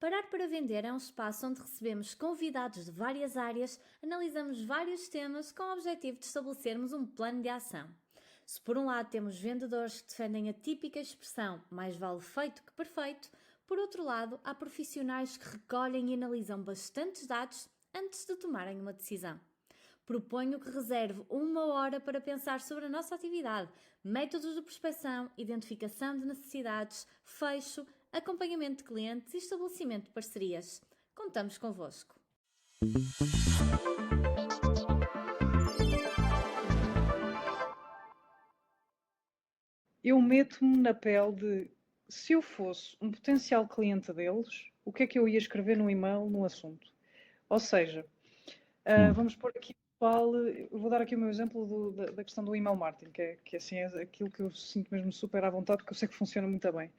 Parar para Vender é um espaço onde recebemos convidados de várias áreas, analisamos vários temas com o objetivo de estabelecermos um plano de ação. Se por um lado temos vendedores que defendem a típica expressão mais vale feito que perfeito, por outro lado há profissionais que recolhem e analisam bastantes dados antes de tomarem uma decisão. Proponho que reserve 1 hora para pensar sobre a nossa atividade, métodos de prospecção, identificação de necessidades, fecho, acompanhamento de clientes e estabelecimento de parcerias. Contamos convosco. Eu meto-me na pele de, se eu fosse um potencial cliente deles, o que é que eu ia escrever no e-mail no assunto? Ou seja, vamos pôr aqui, pessoal, eu vou dar aqui o meu exemplo da questão do email marketing, que assim é aquilo que eu sinto mesmo super à vontade, porque eu sei que funciona muito bem.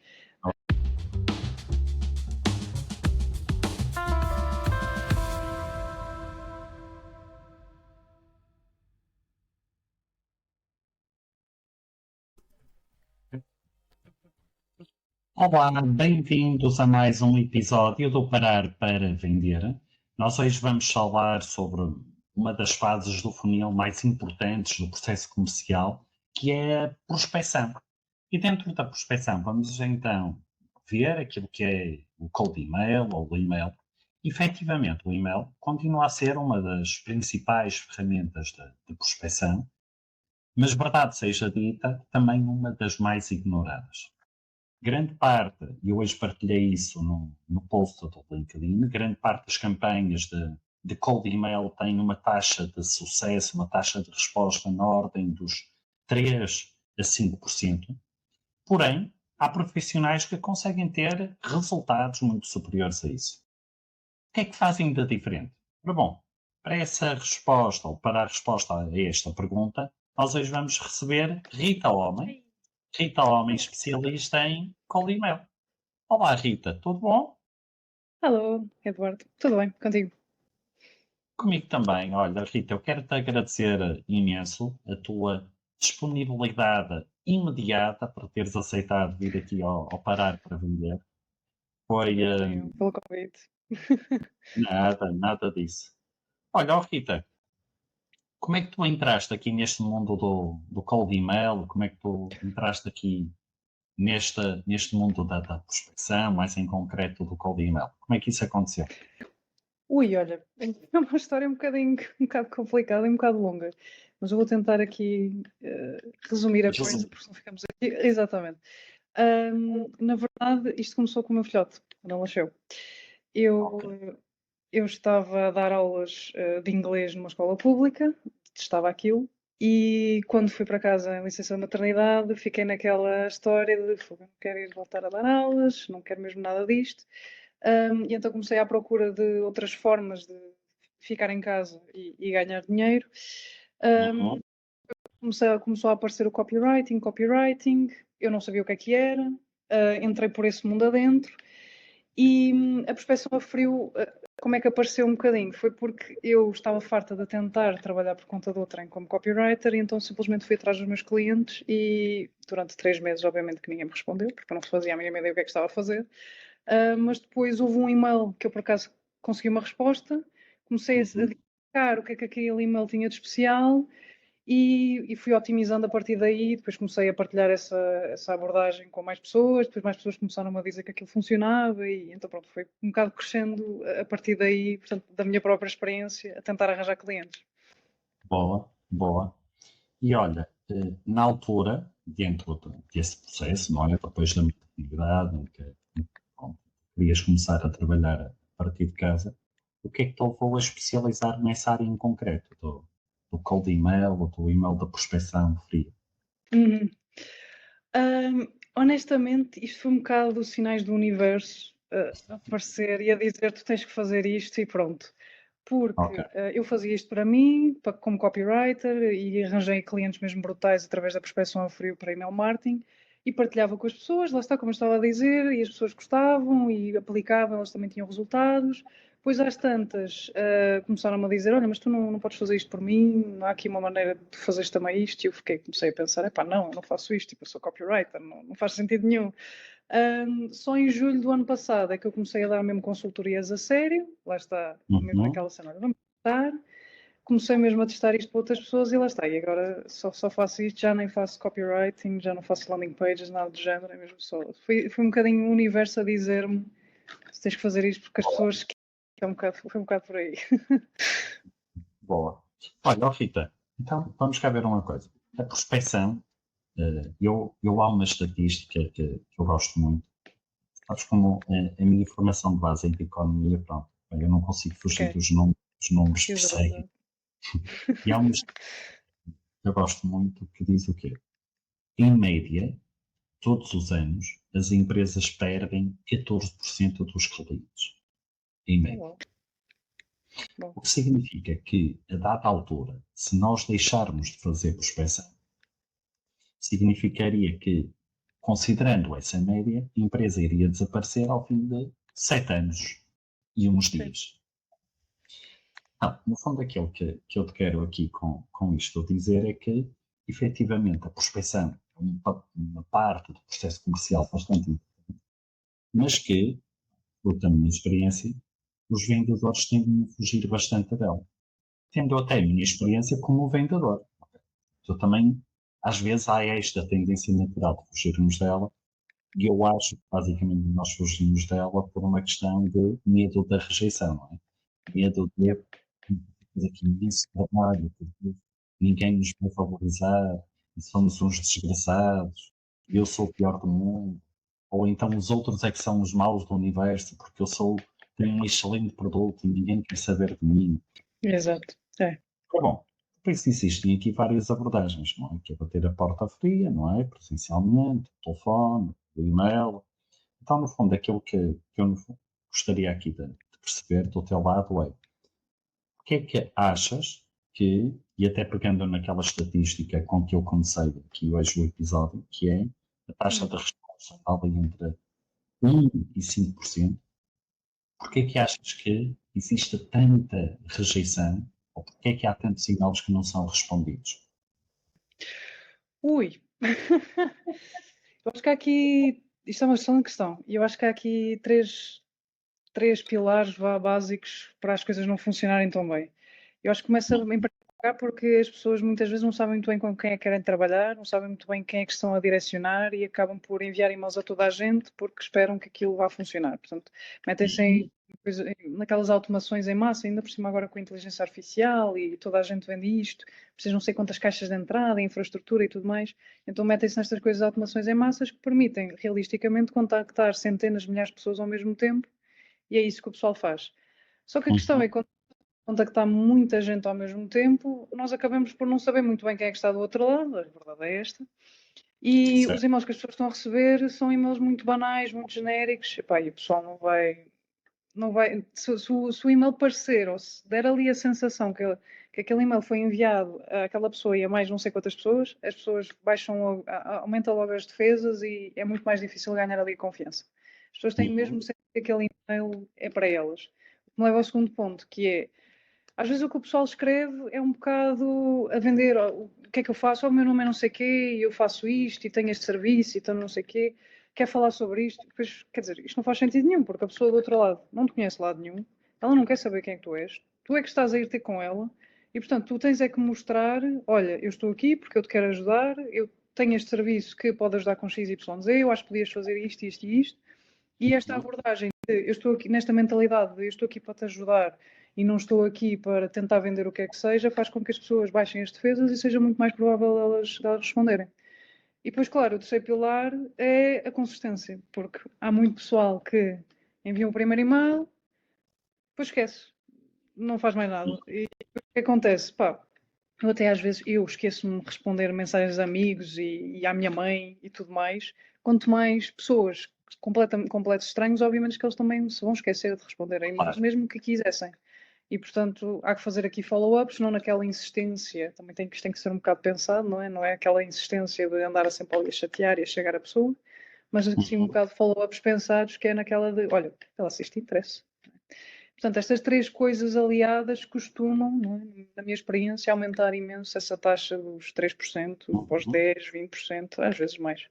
Olá, bem-vindos a mais um episódio do Parar para Vender. Nós hoje vamos falar sobre uma das fases do funil mais importantes do processo comercial, que é a prospecção. E dentro da prospecção vamos então ver aquilo que é o cold email ou o e-mail. Efetivamente, o e-mail continua a ser uma das principais ferramentas de prospecção, mas verdade seja dita, também uma das mais ignoradas. Grande parte, e eu hoje partilhei isso no post do LinkedIn, grande parte das campanhas de cold email têm uma taxa de sucesso, uma taxa de resposta na ordem dos 3 a 5%. Porém, há profissionais que conseguem ter resultados muito superiores a isso. O que é que fazem de diferente? Ora bom, para essa resposta, ou para a resposta a esta pergunta, nós hoje vamos receber Rita Homem, especialista em cold email. Olá, Rita, tudo bom? Alô, Eduardo, tudo bem contigo? Comigo também. Olha, Rita, eu quero te agradecer imenso a tua disponibilidade imediata por teres aceitado vir aqui ao Parar para Vender. Foi Obrigada eu pelo convite. nada disso. Olha, ó, Rita, como é que tu entraste aqui neste mundo do cold email? Como é que tu entraste aqui neste mundo da prospecção, mais em concreto do cold email? Como é que isso aconteceu? Ui, olha, é uma história um bocado complicada e um bocado longa, mas eu vou tentar aqui resumir a coisa, porque senão ficamos aqui. Exatamente. Na verdade, isto começou com o meu filhote, quando ele nasceu. Eu estava a dar aulas de inglês numa escola pública, estava aquilo, e quando fui para casa em licença de maternidade, fiquei naquela história de "Fogo, não quero ir voltar a dar aulas, não quero mesmo nada disto." E então comecei à procura de outras formas de ficar em casa e ganhar dinheiro. Um, Uhum. começou a aparecer o copywriting, eu não sabia o que era, entrei por esse mundo adentro e a prospeção a frio, como é que apareceu um bocadinho? Foi porque eu estava farta de tentar trabalhar por conta de outrem como copywriter e então simplesmente fui atrás dos meus clientes e durante 3 meses obviamente que ninguém me respondeu, porque eu não fazia a mínima ideia o que é que estava a fazer. Mas depois houve um e-mail que eu por acaso consegui uma resposta, comecei a dedicar o que é que aquele e-mail tinha de especial e fui otimizando a partir daí. Depois comecei a partilhar essa abordagem com mais pessoas, depois mais pessoas começaram a dizer que aquilo funcionava e então pronto, foi um bocado crescendo a partir daí, portanto, da minha própria experiência, a tentar arranjar clientes. Boa, boa. E olha, na altura, dentro desse processo, não é? Depois da maternidade, em que bom, querias começar a trabalhar a partir de casa, o que é que te levou a especializar nessa área em concreto, do cold email ou do e-mail da prospecção fria? Uhum. Honestamente, isto foi um bocado os sinais do universo a aparecer e a dizer tu tens que fazer isto e pronto. Ok. Porque eu fazia isto para mim, como copywriter, e arranjei clientes mesmo brutais através da prospecção a frio para email marketing e partilhava com as pessoas, lá está, como eu estava a dizer, e as pessoas gostavam e aplicavam, elas também tinham resultados. Depois às tantas começaram-me a dizer, olha, mas tu não podes fazer isto por mim, não há aqui uma maneira de fazeres também isto. E eu comecei a pensar, epá, não, eu não faço isto, tipo, eu sou copywriter, não faz sentido nenhum. Só em julho do ano passado é que eu comecei a dar mesmo consultorias a sério. Lá está, mesmo naquela cena. Vamos testar. Comecei mesmo a testar isto para outras pessoas e lá está. E agora só faço isto, já nem faço copywriting, já não faço landing pages, nada do género. É mesmo só. Foi um bocadinho o universo a dizer-me: tens que fazer isto porque as pessoas. Foi um bocado por aí. Boa. Olha, Rita, então vamos cá ver uma coisa. A prospecção, eu há uma estatística que eu gosto muito. Sabes como a minha formação de base é de economia, pronto, eu não consigo fugir Ok. dos números que Exato. sei. E há uma estatística que eu gosto muito que diz o quê? Em média, todos os anos, as empresas perdem 14% dos clientes. Em média. Bom. O que significa que, a dada altura, se nós deixarmos de fazer prospecção, significaria que, considerando essa média, a empresa iria desaparecer ao fim de 7 anos e uns dias. No fundo, aquilo que eu te quero aqui com isto dizer é que, efetivamente, a prospecção é uma parte do processo comercial bastante importante, mas que, fruto da minha experiência, os vendedores tendem a fugir bastante dela. Tendo até a minha experiência como vendedor. Eu também, às vezes, há esta tendência natural de fugirmos dela, e eu acho que, basicamente, nós fugimos dela por uma questão de medo da rejeição, não é? Medo de fazer aqui imenso trabalho, porque ninguém nos vai valorizar, e somos uns desgraçados, eu sou o pior do mundo, ou então os outros é que são os maus do universo, porque tenho um excelente produto e ninguém quer saber de mim. Exato. Bom, por isso existem aqui várias abordagens, não é? Que é bater a porta fria, não é? Presencialmente, telefone, e-mail. Então, no fundo, aquilo que eu gostaria aqui de perceber do teu lado é o que é que achas que, e até pegando naquela estatística com que eu comecei aqui hoje o episódio, que é a taxa de resposta ali entre 1 e 5%, porque é que achas que existe tanta rejeição, ou porque é que há tantos e-mails que não são respondidos? Ui! Eu acho que há aqui. Isto é uma excelente questão. E eu acho que há aqui três pilares básicos para as coisas não funcionarem tão bem. Eu acho que começa em primeiro lugar porque as pessoas muitas vezes não sabem muito bem com quem é que querem trabalhar, não sabem muito bem quem é que estão a direcionar e acabam por enviar e-mails a toda a gente porque esperam que aquilo vá funcionar. Portanto, metem-se naquelas automações em massa, ainda por cima agora com a inteligência artificial e toda a gente vende isto, precisam não sei quantas caixas de entrada, infraestrutura e tudo mais. Então metem-se nestas coisas de automações em massas que permitem realisticamente contactar centenas de milhares de pessoas ao mesmo tempo e é isso que o pessoal faz. Só que a questão é que quando contactar muita gente ao mesmo tempo, nós acabamos por não saber muito bem quem é que está do outro lado, a verdade é esta. E Certo. os e-mails que as pessoas estão a receber são e-mails muito banais, muito genéricos. Epá, e o pessoal não vai se o e-mail parecer, ou se der ali a sensação que aquele e-mail foi enviado àquela pessoa e a mais não sei quantas pessoas, as pessoas baixam, aumentam logo as defesas e é muito mais difícil ganhar ali a confiança. As pessoas têm mesmo sempre que aquele e-mail é para elas. O que me leva ao segundo ponto, que é, às vezes o que o pessoal escreve é um bocado a vender, o que é que eu faço? O meu nome é não sei quê, e eu faço isto, e tenho este serviço, e então não sei quê, quer falar sobre isto? Depois, quer dizer, isto não faz sentido nenhum, porque a pessoa do outro lado não te conhece de lado nenhum, ela não quer saber quem é que tu é que estás a ir ter com ela, e portanto tu tens é que mostrar, olha, eu estou aqui porque eu te quero ajudar, eu tenho este serviço que pode ajudar com XYZ, eu acho que podias fazer isto, isto e isto, e esta abordagem de eu estou aqui, nesta mentalidade de eu estou aqui para te ajudar e não estou aqui para tentar vender o que é que seja, faz com que as pessoas baixem as defesas e seja muito mais provável elas responderem. E depois, claro, o terceiro pilar é a consistência, porque há muito pessoal que envia o primeiro e-mail, depois esquece, não faz mais nada. E o que acontece? Pá, eu até às vezes eu esqueço-me de responder mensagens a amigos e à minha mãe e tudo mais. Quanto mais pessoas completos estranhos, obviamente que eles também se vão esquecer de responder a e-mails, mesmo que quisessem. E, portanto, há que fazer aqui follow-ups, não naquela insistência, também isto tem que ser um bocado pensado, não é? Não é aquela insistência de andar sempre ali a chatear e a chegar a pessoa, mas assim um bocado de follow-ups pensados, que é naquela de, olha, ela se isto interessa. Portanto, estas três coisas aliadas costumam, não é, na minha experiência, aumentar imenso essa taxa dos 3%, para os 10%, 20%, às vezes mais.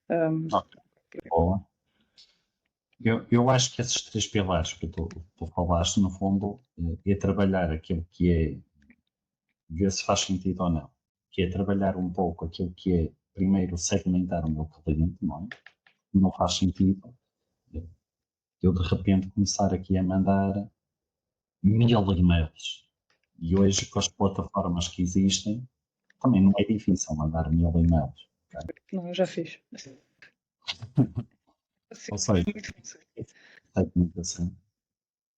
Ok, boa. Eu acho que esses 3 pilares que tu falaste, no fundo, é trabalhar aquilo que é, ver se faz sentido ou não, que é trabalhar um pouco aquilo que é, primeiro, segmentar o meu cliente, não é? Não faz sentido eu, de repente, começar aqui a mandar 1000 e-mails. E hoje, com as plataformas que existem, também não é difícil mandar 1000 e-mails. Ok? Não, eu já fiz. Assim, Ou é seja, muito fácil. segmentação.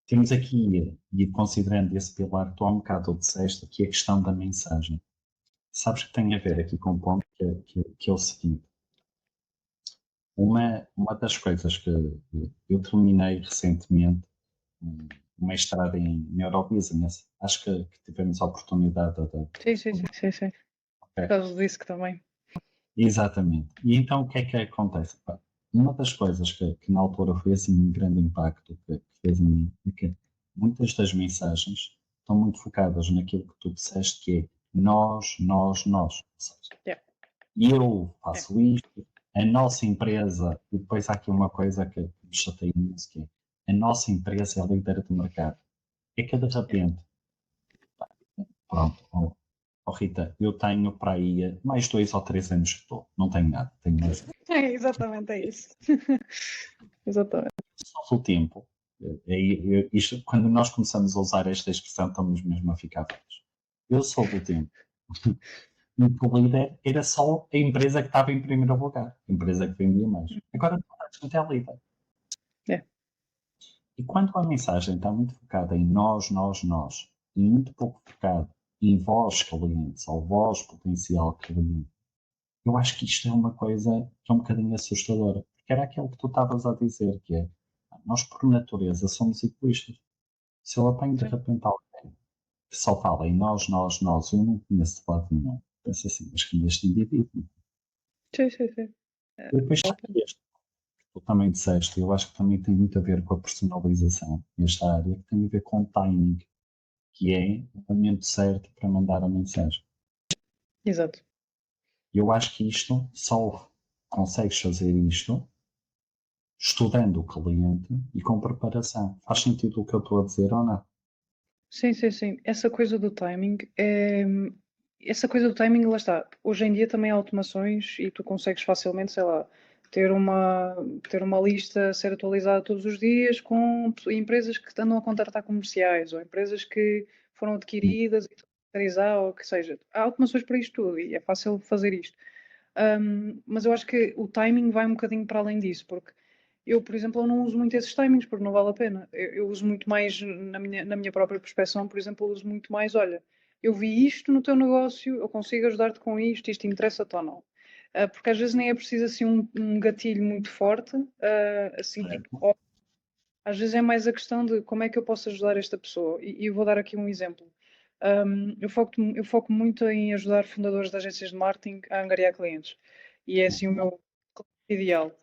Temos aqui, e considerando esse pilar que tu há um bocado disseste, aqui a questão da mensagem. Sabes que tem a ver aqui com um ponto que é o seguinte. Uma das coisas que eu terminei recentemente, um mestrado em neurobusiness, acho que tivemos a oportunidade Sim, sim, sim, sim, sim. Por ok. causa disso que também. Exatamente. E então o que é que acontece? Pá, uma das coisas que na altura foi assim um grande impacto que fez em mim é que muitas das mensagens estão muito focadas naquilo que tu disseste que é nós. Ou seja, Yeah, eu yeah. faço isto, a nossa empresa, e depois há aqui uma coisa que me chateia imenso, que é a nossa empresa é a líder do mercado. É que de repente, pronto, oh Rita, eu tenho para aí mais 2 ou 3 anos que estou, não tenho nada, tenho mais É, exatamente, é isso. Exatamente. só o tempo. Quando nós começamos a usar esta expressão, estamos mesmo a ficar velhos. Eu sou do tempo. O líder era só a empresa que estava em primeiro lugar, a empresa que vendia mais. Agora toda a gente é líder. É, E quando a mensagem está muito focada em nós, e muito pouco focada em vós, clientes, ou vós, potencial cliente, eu acho que isto é uma coisa que é um bocadinho assustadora. Porque era aquilo que tu estavas a dizer, que é, nós por natureza somos egoístas. Se eu apanho de sim, repente alguém que só fala em nós, eu não conheço de lado nenhum. Penso assim, mas quem é este indivíduo? sim, sim, sim. É, E depois está exatamente. aqui este, que tu também disseste, eu acho que também tem muito a ver com a personalização nesta área, que tem a ver com o timing, que é o momento certo para mandar a mensagem. Exato. Eu acho que isto só consegues fazer isto estudando o cliente e com preparação. Faz sentido o que eu estou a dizer ou não? Sim, sim, sim. Essa coisa do timing é. Essa coisa do timing, lá está. Hoje em dia também há automações e tu consegues facilmente, sei lá, ter uma, ter uma lista a ser atualizada todos os dias com empresas que andam a contratar comerciais ou empresas que foram adquiridas e terceirizar ou o que seja. Há automações para isto tudo e é fácil fazer isto. Mas eu acho que o timing vai um bocadinho para além disso, porque eu, por exemplo, eu não uso muito esses timings porque não vale a pena. Eu uso muito mais na minha própria prospeção, por exemplo, eu uso muito mais, olha, eu vi isto no teu negócio, eu consigo ajudar-te com isto, isto interessa-te ou não. Porque às vezes nem é preciso assim um gatilho muito forte, assim tipo, Certo. ó, às vezes é mais a questão de como é que eu posso ajudar esta pessoa. E eu vou dar aqui um exemplo. Eu foco muito em ajudar fundadores de agências de marketing a angariar clientes. E é assim o meu cliente ideal.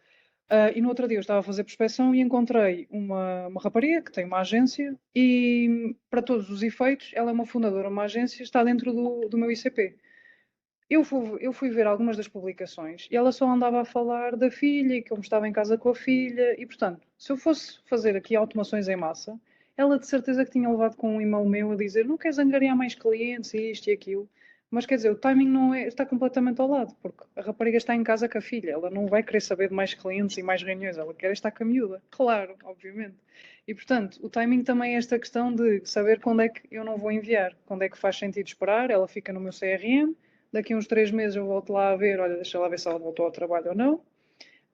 E no outro dia eu estava a fazer prospecção e encontrei uma rapariga que tem uma agência e, para todos os efeitos, ela é uma fundadora de uma agência, está dentro do meu ICP. Eu fui ver algumas das publicações e ela só andava a falar da filha e como estava em casa com a filha e, portanto, se eu fosse fazer aqui automações em massa, ela de certeza que tinha levado com um e-mail meu a dizer não queres angariar mais clientes e isto e aquilo. Mas quer dizer, o timing não é, está completamente ao lado, porque a rapariga está em casa com a filha, ela não vai querer saber de mais clientes e mais reuniões, ela quer estar com a miúda, claro, obviamente. E portanto, o timing também é esta questão de saber quando é que eu não vou enviar, quando é que faz sentido esperar, ela fica no meu CRM, daqui a uns 3 meses eu volto lá a ver, olha, deixa lá ver se ela voltou ao trabalho ou não.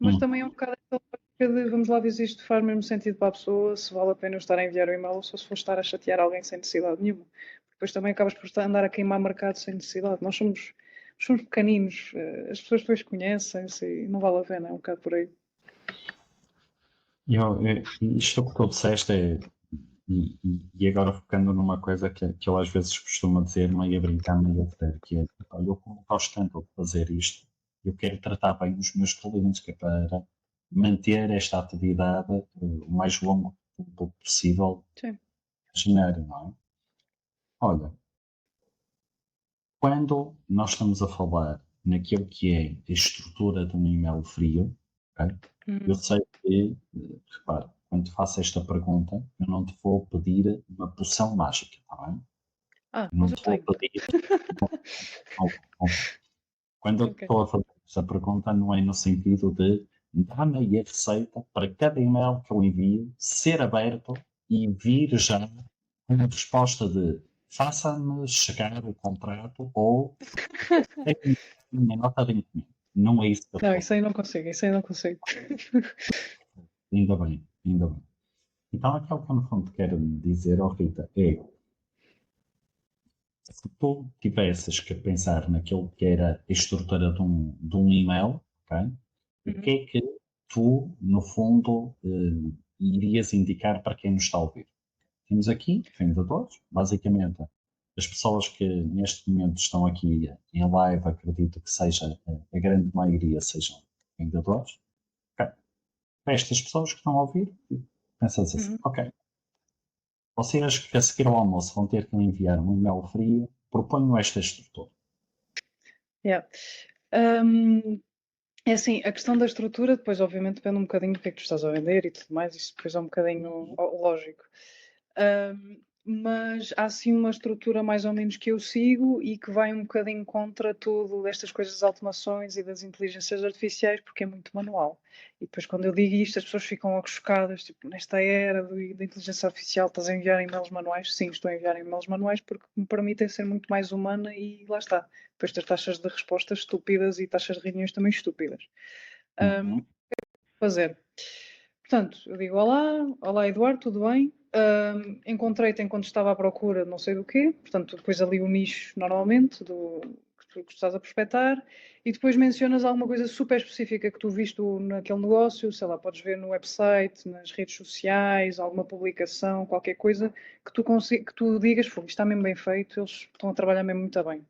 Mas Hum. também é um bocado aquela coisa de vamos lá ver se isto faz mesmo sentido para a pessoa, se vale a pena eu estar a enviar o e-mail ou se for estar a chatear alguém sem necessidade nenhuma. Depois também acabas por andar a queimar mercado sem necessidade. Somos pequeninos, as pessoas depois conhecem-se e não vale a pena, é um bocado por aí. Isto que tu disseste é, e agora focando numa coisa que eu às vezes costumo dizer, meio a brincar, meio a sério, que é, olha, eu como gosto tanto de fazer isto, eu quero tratar bem os meus clientes, que é para manter esta atividade o mais longo tempo possível Sim, genérico, não é? Olha, quando nós estamos a falar naquilo que é a estrutura de um e-mail frio, ok? Eu sei que, repare, quando te faço esta pergunta, eu não te vou pedir uma poção mágica, está bem? Mas Não eu te vou tenho. pedir. Não, não. Quando eu te Ok. estou a fazer esta pergunta, não é no sentido de dá-me aí a receita para cada e-mail que eu envio ser aberto e vir já com a resposta de faça-me chegar o contrato ou tenho a minha nota de encomenda. Não é isso que eu Não, estou a isso aí fazer. não consigo, isso aí não consigo. Ainda bem, ainda bem. Então, aquilo que eu no fundo quero dizer, oh Rita, é se tu tivesses que pensar naquilo que era a estrutura de um e-mail, ok? O que Uhum. é que tu, no fundo, irias indicar para quem nos está a ouvir? Temos aqui vendedores, basicamente, as pessoas que neste momento estão aqui em live, acredito que seja a grande maioria sejam vendedores. Ok. Para estas pessoas que estão a ouvir, pensas assim, Uhum. ok, vocês que a seguir ao almoço vão ter que me enviar um e-mail frio, proponho esta estrutura. Yeah. Hum, É assim, a questão da estrutura, depois obviamente depende um bocadinho do que é que tu estás a vender e tudo mais, isso depois é um bocadinho lógico. Mas há sim uma estrutura mais ou menos que eu sigo e que vai um bocadinho contra tudo destas coisas das automações e das inteligências artificiais, porque é muito manual. E depois quando eu digo isto, as pessoas ficam logo chocadas, tipo, nesta era da inteligência artificial estás a enviar e-mails manuais? Sim, estou a enviar e-mails manuais porque me permitem ser muito mais humana e lá está. Depois ter taxas de respostas estúpidas e taxas de reuniões também estúpidas. Uhum. Fazer. Portanto, eu digo olá, olá Eduardo, tudo bem? Encontrei-te enquanto estava à procura de não sei do quê, portanto, depois ali o nicho normalmente do que tu estás a prospectar e depois mencionas alguma coisa super específica que tu viste naquele negócio, sei lá, podes ver no website, nas redes sociais, alguma publicação, qualquer coisa que tu digas, isto está mesmo bem feito, eles estão a trabalhar mesmo muito bem.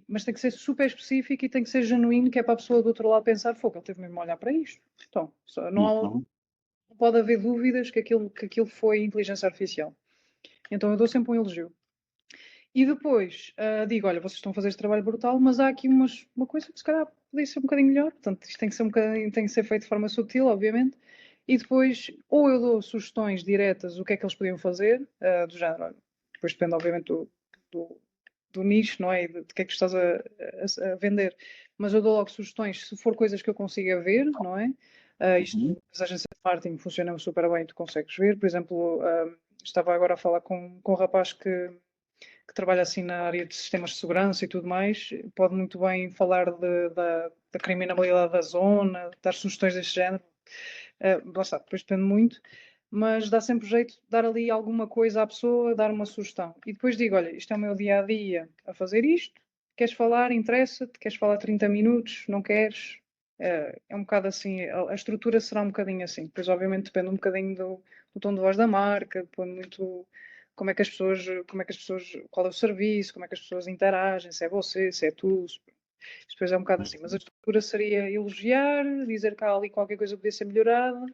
Mas tem que ser super específico e tem que ser genuíno, que é para a pessoa do outro lado pensar, fogo, ele teve mesmo a olhar para isto. Então, Uhum. não pode haver dúvidas que aquilo foi inteligência artificial. Então eu dou sempre um elogio. E depois digo, olha, vocês estão a fazer este trabalho brutal, mas há aqui uma coisa que se calhar podia ser um bocadinho melhor. Portanto, isto tem que ser tem que ser feito de forma sutil, obviamente. E depois, ou eu dou sugestões diretas do que é que eles podiam fazer, do género, olha, depois depende, obviamente, do, do nicho, não é? E de que é que estás a vender. Mas eu dou logo sugestões se for coisas que eu consiga ver, não é? Uhum. As agências de marketing funcionam super bem, tu consegues ver. Por exemplo, estava agora a falar com um rapaz que trabalha assim na área de sistemas de segurança e tudo mais, pode muito bem falar da criminalidade da zona, dar sugestões deste género. Lá está, depois depende muito, mas dá sempre jeito de dar ali alguma coisa à pessoa, dar uma sugestão. E depois digo, olha, isto é o meu dia a dia a fazer isto, queres falar, interessa-te, queres falar 30 minutos, não queres? É um bocado assim, a estrutura será um bocadinho assim. Depois, obviamente, depende um bocadinho do tom de voz da marca, depende muito qual é o serviço, como é que as pessoas interagem, se é você, se é tu. Depois é um bocado assim. Mas a estrutura seria elogiar, dizer que há ali qualquer coisa que podia ser melhorada,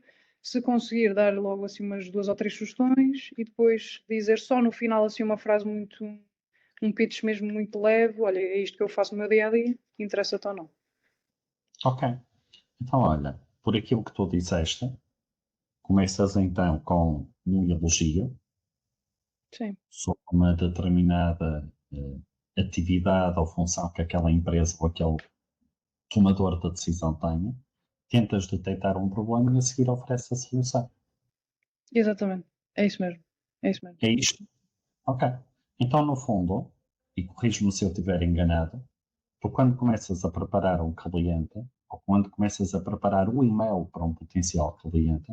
se conseguir dar logo assim umas 2 ou 3 sugestões e depois dizer só no final assim uma frase muito, um pitch mesmo muito leve, olha, é isto que eu faço no meu dia a dia, interessa-te ou não. Ok. Então, olha, por aquilo que tu disseste, começas então com um elogio Sim, sobre uma determinada atividade ou função que aquela empresa ou aquele tomador da decisão tenha, tentas detectar um problema e a seguir oferece a solução. exatamente. É isso mesmo. É isso mesmo. É isto? Ok. Então, no fundo, e corrijo-me se eu estiver enganado, tu quando começas a preparar um cliente, ou quando começas a preparar o e-mail para um potencial cliente,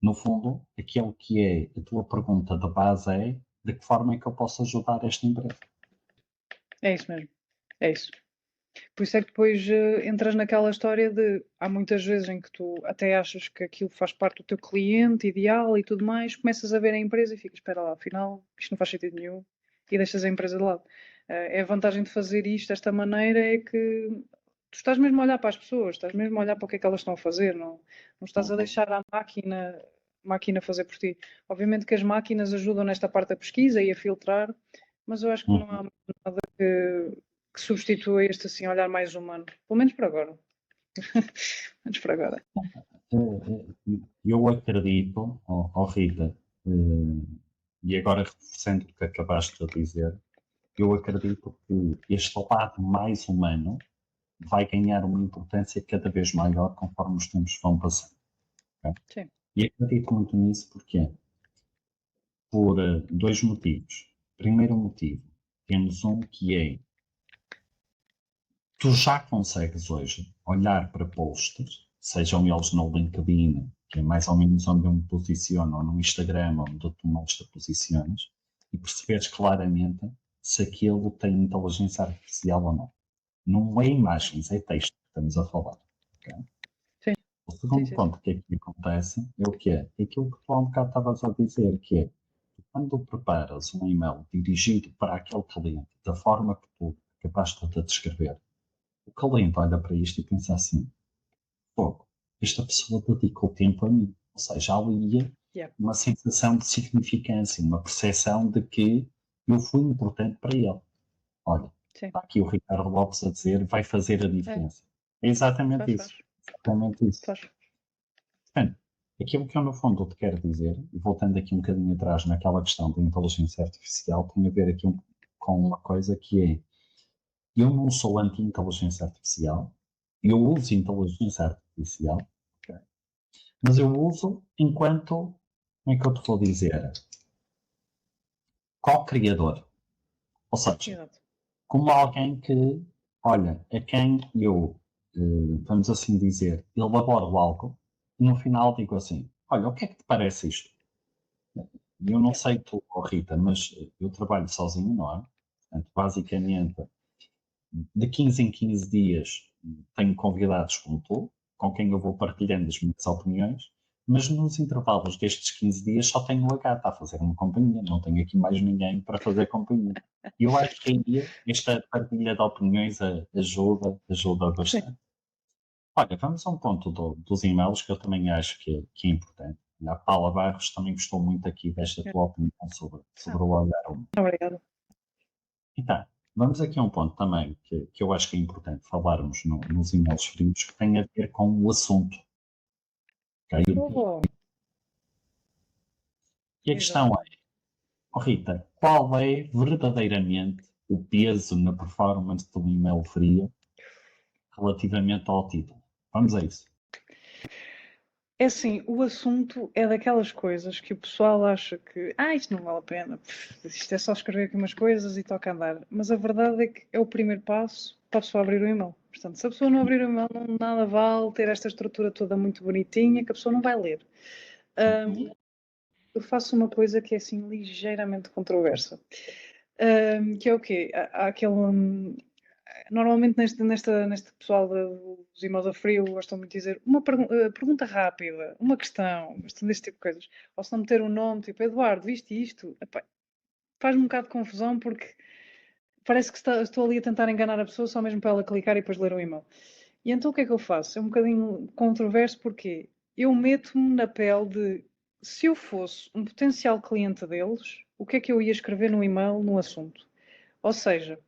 no fundo, aquilo que é a tua pergunta de base é de que forma é que eu posso ajudar esta empresa? É isso mesmo. É isso. Por isso é que depois entras naquela história de há muitas vezes em que tu até achas que aquilo faz parte do teu cliente ideal e tudo mais, começas a ver a empresa e ficas, espera lá, afinal isto não faz sentido nenhum e deixas a empresa de lado. É a vantagem de fazer isto desta maneira é que tu estás mesmo a olhar para as pessoas, estás mesmo a olhar para o que é que elas estão a fazer, não estás a Uhum, deixar a máquina fazer por ti. Obviamente que as máquinas ajudam nesta parte da pesquisa e a filtrar, mas eu acho que não há nada que substitua este assim olhar mais humano, pelo menos por agora. Menos por agora. Eu acredito, Rita, e agora reforçando o que acabaste de dizer, eu acredito que este lado mais humano vai ganhar uma importância cada vez maior conforme os tempos vão passando. Ok? Sim. E acredito muito nisso porque por dois motivos. Primeiro motivo, temos um que é tu já consegues hoje olhar para posts, sejam eles no LinkedIn, que é mais ou menos onde eu me posiciono, ou no Instagram, onde tu mais te posicionas, e perceberes claramente se aquilo tem inteligência artificial ou não. Não é imagens, é texto que estamos a falar. Ok? Sim. O Sim, segundo sim, sim. ponto que aqui acontece é o que é? É aquilo que tu há um bocado estavas a dizer, que é quando preparas um e-mail dirigido para aquele cliente da forma que tu acabaste de descrever, o cliente olha para isto e pensa assim: pô, esta pessoa dedicou tempo a mim. Ou seja, há ali Yeah. uma sensação de significância, uma percepção de que eu fui importante para ele. Olha, Sim. está aqui o Ricardo Lopes a dizer, vai fazer a diferença. É Faz, exatamente faz. isso. Exatamente isso. Faz. Portanto, aquilo que eu no fundo te quero dizer, e voltando aqui um bocadinho atrás naquela questão da inteligência artificial, tem a ver aqui com uma coisa que é, eu não sou anti-inteligência artificial, eu uso inteligência artificial, ok? Mas eu uso enquanto, como é que eu te vou dizer, co-criador. Ou seja, Exato. como alguém que, olha, a quem eu, vamos assim dizer, elaboro algo, e no final digo assim, olha, o que é que te parece isto? Eu não Yeah. sei tu, Rita, mas eu trabalho sozinho, não é? Portanto, basicamente, de 15 em 15 dias tenho convidados como tu, com quem eu vou partilhando as minhas opiniões, mas nos intervalos destes 15 dias só tenho a gata a fazer-me companhia, não tenho aqui mais ninguém para fazer companhia. E eu acho que aí esta partilha de opiniões ajuda Sim. bastante. Olha, vamos a um ponto dos e-mails que eu também acho que é importante. A Paula Barros também gostou muito aqui desta Yeah. tua opinião sobre o olhar humano. Obrigada. Então, vamos aqui a um ponto também que eu acho que é importante falarmos nos e-mails frios, que tem a ver com o assunto. Ok? Oh, E a questão é, exatamente. Rita, qual é verdadeiramente o peso na performance do e-mail frio relativamente ao título? Vamos a isso. É assim, o assunto é daquelas coisas que o pessoal acha que isto não vale a pena, isto é só escrever aqui umas coisas e toca andar. Mas a verdade é que é o primeiro passo para a pessoa abrir o e-mail. Portanto, se a pessoa não abrir o e-mail, nada vale ter esta estrutura toda muito bonitinha que a pessoa não vai ler. Eu faço uma coisa que é assim ligeiramente controversa. Que é o quê? Há aquele. Normalmente neste pessoal dos e-mails a frio gostam muito de dizer uma pergunta rápida, uma questão, gostam deste tipo de coisas. Ou se não meter um nome, tipo Eduardo, viste isto? Epá, faz-me um bocado de confusão porque parece que estou ali a tentar enganar a pessoa só mesmo para ela clicar e depois ler o e-mail. E então o que é que eu faço? É um bocadinho controverso porque eu meto-me na pele de se eu fosse um potencial cliente deles, o que é que eu ia escrever no e-mail no assunto? Ou seja,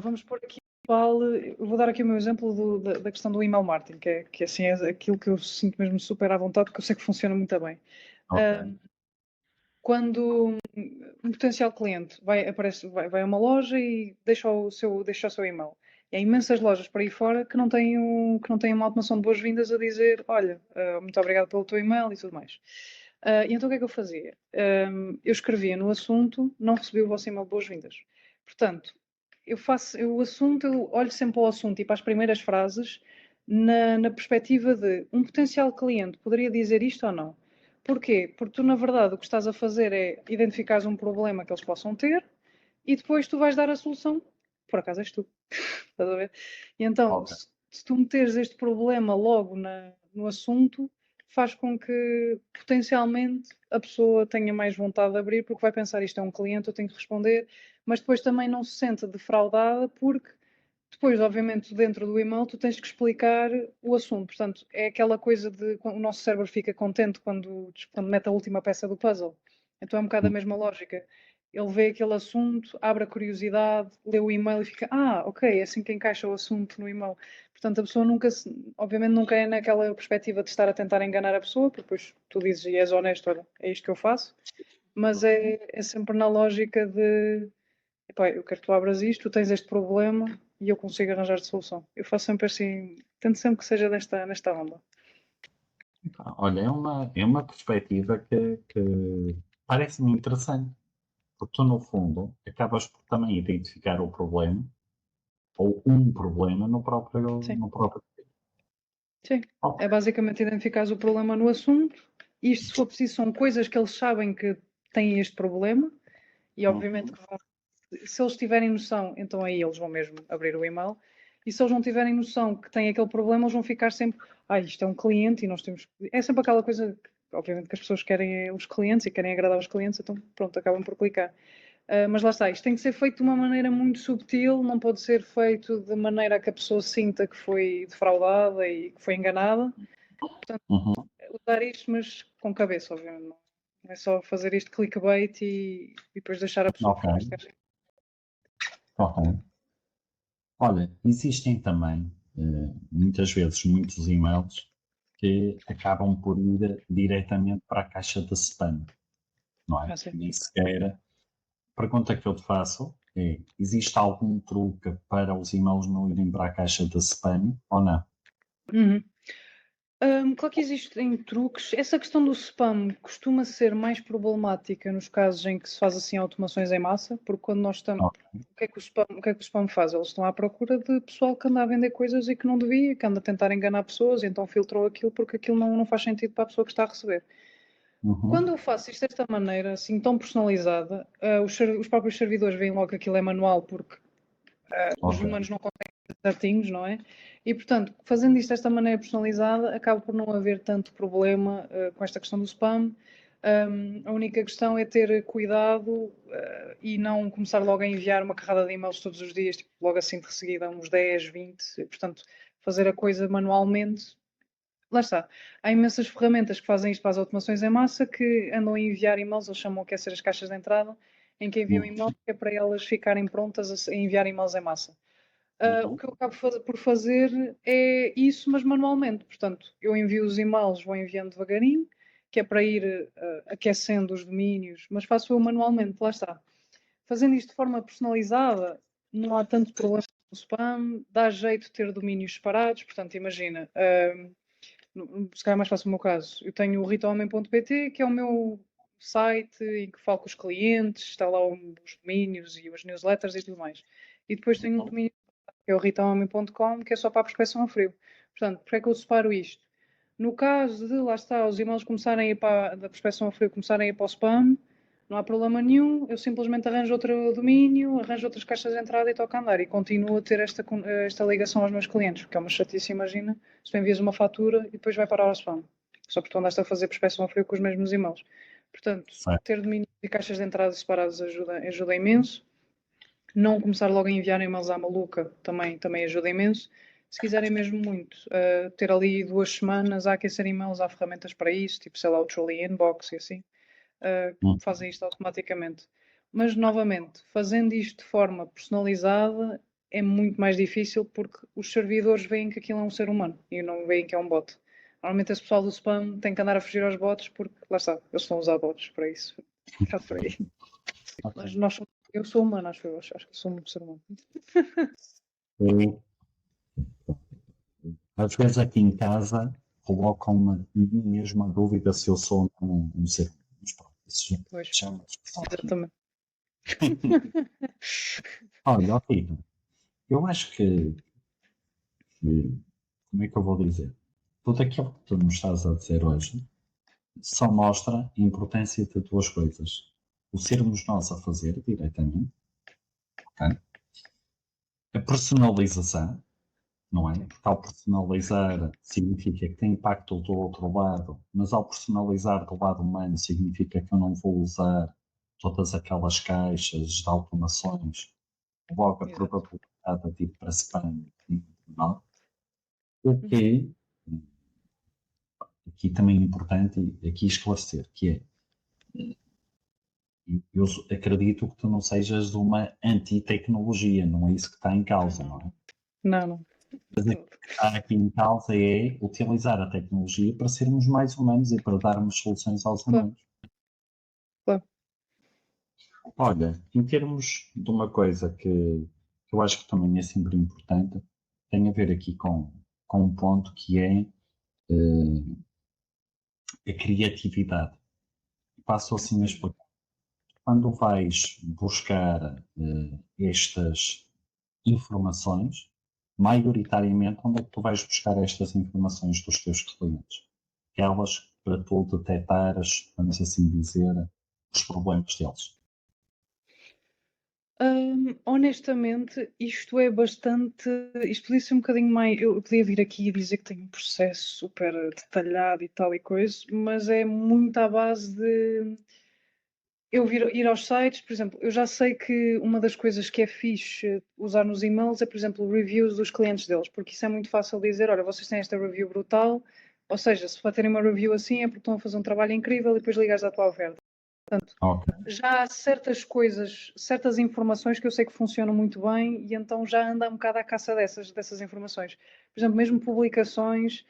vamos pôr aqui, eu vou dar aqui o meu exemplo da questão do email marketing, que assim é aquilo que eu sinto mesmo super à vontade, porque eu sei que funciona muito bem. Ok. Quando um potencial cliente vai a uma loja e deixa o seu e-mail. E há imensas lojas por aí fora que não têm uma automação de boas-vindas a dizer, olha, muito obrigado pelo teu e-mail e tudo mais. E então o que é que eu fazia? Eu escrevia no assunto, não recebi o vosso e-mail de boas-vindas. Portanto, eu olho sempre para o assunto e para as primeiras frases na perspectiva de um potencial cliente poderia dizer isto ou não. Porquê? Porque tu, na verdade, o que estás a fazer é identificar um problema que eles possam ter e depois tu vais dar a solução. Por acaso és tu. Estás a ver? E então, Ok. se tu meteres este problema logo no assunto, faz com que potencialmente a pessoa tenha mais vontade de abrir, porque vai pensar isto é um cliente, eu tenho que responder, mas depois também não se sente defraudada, porque depois, obviamente, dentro do e-mail, tu tens que explicar o assunto. Portanto, é aquela coisa de o nosso cérebro fica contente quando mete a última peça do puzzle. Então é um bocado a mesma lógica. ele vê aquele assunto, abre a curiosidade, lê o e-mail e fica, ok, é assim que encaixa o assunto no e-mail. Portanto, a pessoa obviamente nunca é naquela perspectiva de estar a tentar enganar a pessoa, porque depois tu dizes e és honesto, olha, é isto que eu faço, mas é sempre na lógica de, epá, eu quero que tu abras isto, tu tens este problema e eu consigo arranjar-te solução. Eu faço sempre assim, tento sempre que seja nesta onda. Olha, é uma perspectiva que parece-me interessante, porque tu, no fundo, acabas por também identificar o problema, ou um problema no próprio, Sim. no próprio. Sim, Ok. é basicamente identificar o problema no assunto. Isto, se for preciso, são coisas que eles sabem que têm este problema e, obviamente, se eles tiverem noção, então aí eles vão mesmo abrir o e-mail. E se eles não tiverem noção que têm aquele problema, eles vão ficar sempre, isto é um cliente e nós temos. É sempre aquela coisa, obviamente, que as pessoas querem os clientes e querem agradar os clientes, então pronto, acabam por clicar. Mas lá está, isto tem que ser feito de uma maneira muito subtil, não pode ser feito de maneira a que a pessoa sinta que foi defraudada e que foi enganada. Uhum. Usar isto, mas com cabeça, obviamente. Não é só fazer isto clickbait e depois deixar a pessoa. Ok, ok. Olha, existem também, muitas vezes, muitos e-mails que acabam por ir diretamente para a caixa de spam, não é? Sim. Nem sequer. A pergunta que eu te faço é: existe algum truque para os e-mails não irem para a caixa de spam ou não? Uhum. Claro que existem truques. Essa questão do spam costuma ser mais problemática nos casos em que se faz assim automações em massa, porque quando nós estamos. Ok. O que é que o spam faz? Eles estão à procura de pessoal que anda a vender coisas e que não devia, que anda a tentar enganar pessoas, e então filtrou aquilo porque aquilo não faz sentido para a pessoa que está a receber. Quando Uhum. eu faço isto desta maneira, assim tão personalizada, os próprios servidores veem logo que aquilo é manual, porque os Ok. humanos não conseguem ser certinhos, não é? E, portanto, fazendo isto desta maneira personalizada, acaba por não haver tanto problema com esta questão do spam. A única questão é ter cuidado e não começar logo a enviar uma carrada de e-mails todos os dias, tipo, logo assim de seguida, uns 10, 20. E, portanto, fazer a coisa manualmente. Lá está. Há imensas ferramentas que fazem isto para as automações em massa que andam a enviar e-mails, eles chamam que é ser as caixas de entrada, em que enviam Uhum. e-mails que é para elas ficarem prontas a enviar e-mails em massa. O Uhum. que eu acabo por fazer é isso, mas manualmente. Portanto, eu envio os e-mails, vou enviando devagarinho, que é para ir aquecendo os domínios, mas faço eu manualmente, lá está. Fazendo isto de forma personalizada, não há tanto problema com o spam, dá jeito de ter domínios separados, portanto, imagina, se calhar é mais fácil o meu caso, eu tenho o ritohomem.pt, que é o meu site em que falo com os clientes, está lá os domínios e as newsletters e tudo mais. E depois tenho um domínio que é o ritohomem.com, que é só para a prospeção a frio. Portanto, por que é que eu separo isto? No caso de, lá está, os e-mails começarem a ir da prospeção a frio, começarem a ir para o spam, não há problema nenhum, eu simplesmente arranjo outro domínio, arranjo outras caixas de entrada e toco a andar. E continuo a ter esta ligação aos meus clientes, porque é uma chatice, imagina, se tu envias uma fatura e depois vai parar ao spam. Só porque tu andaste a fazer prospeção a frio com os mesmos e-mails. Portanto, Certo. ter domínios e caixas de entrada separadas ajuda imenso. Não começar logo a enviar e-mails à maluca também ajuda imenso. Se quiserem mesmo muito, ter ali 2 semanas a aquecer e-mails, há ferramentas para isso, tipo, sei lá, o Trolley Inbox e assim, Uhum. fazem isto automaticamente. Mas, novamente, fazendo isto de forma personalizada é muito mais difícil porque os servidores veem que aquilo é um ser humano e não veem que é um bot. Normalmente esse pessoal do spam tem que andar a fugir aos bots porque, lá está, eles estão a usar bots para isso. Está por aí. Ok. Mas eu sou humano, acho que sou um ser humano. Eu, às vezes aqui em casa colocam-me mesmo a dúvida se eu sou um ser humano. Mas pronto, isso Pois, chama de. exatamente. Olha, ok, eu acho que, como é que eu vou dizer? Tudo aquilo que tu nos estás a dizer hoje só mostra a importância de duas coisas. O sermos nós a fazer diretamente, ok? A personalização, não é? Sim, Porque ao personalizar significa que tem impacto do outro lado, mas ao personalizar do lado humano significa que eu não vou usar todas aquelas caixas de automações, logo a exato. probabilidade de ir para spam, não? O Uhum. que aqui também é importante aqui esclarecer, que é eu acredito que tu não sejas uma anti-tecnologia, não é isso que está em causa, não é? Não. Mas o que está aqui em causa é utilizar a tecnologia para sermos mais humanos e para darmos soluções aos Claro. humanos. Claro. Olha, em termos de uma coisa que eu acho que também é sempre importante, tem a ver aqui com um ponto que é a criatividade. Passo assim a explicar. Quando vais buscar estas informações, maioritariamente, onde é que tu vais buscar estas informações dos teus clientes? Aquelas para tu detectares, vamos assim dizer, os problemas deles. Honestamente, isto é bastante. Isto podia ser um bocadinho mais. Eu podia vir aqui e dizer que tenho um processo super detalhado e tal e coisa, mas é muito à base de eu ir aos sites. Por exemplo, eu já sei que uma das coisas que é fixe usar nos e-mails é, por exemplo, reviews dos clientes deles, porque isso é muito fácil dizer: olha, vocês têm esta review brutal. Ou seja, se para terem uma review assim é porque estão a fazer um trabalho incrível e depois ligares à tua oferta. Ok. Já há certas coisas, certas informações que eu sei que funcionam muito bem e então já ando um bocado à caça dessas informações. Por exemplo, mesmo publicações,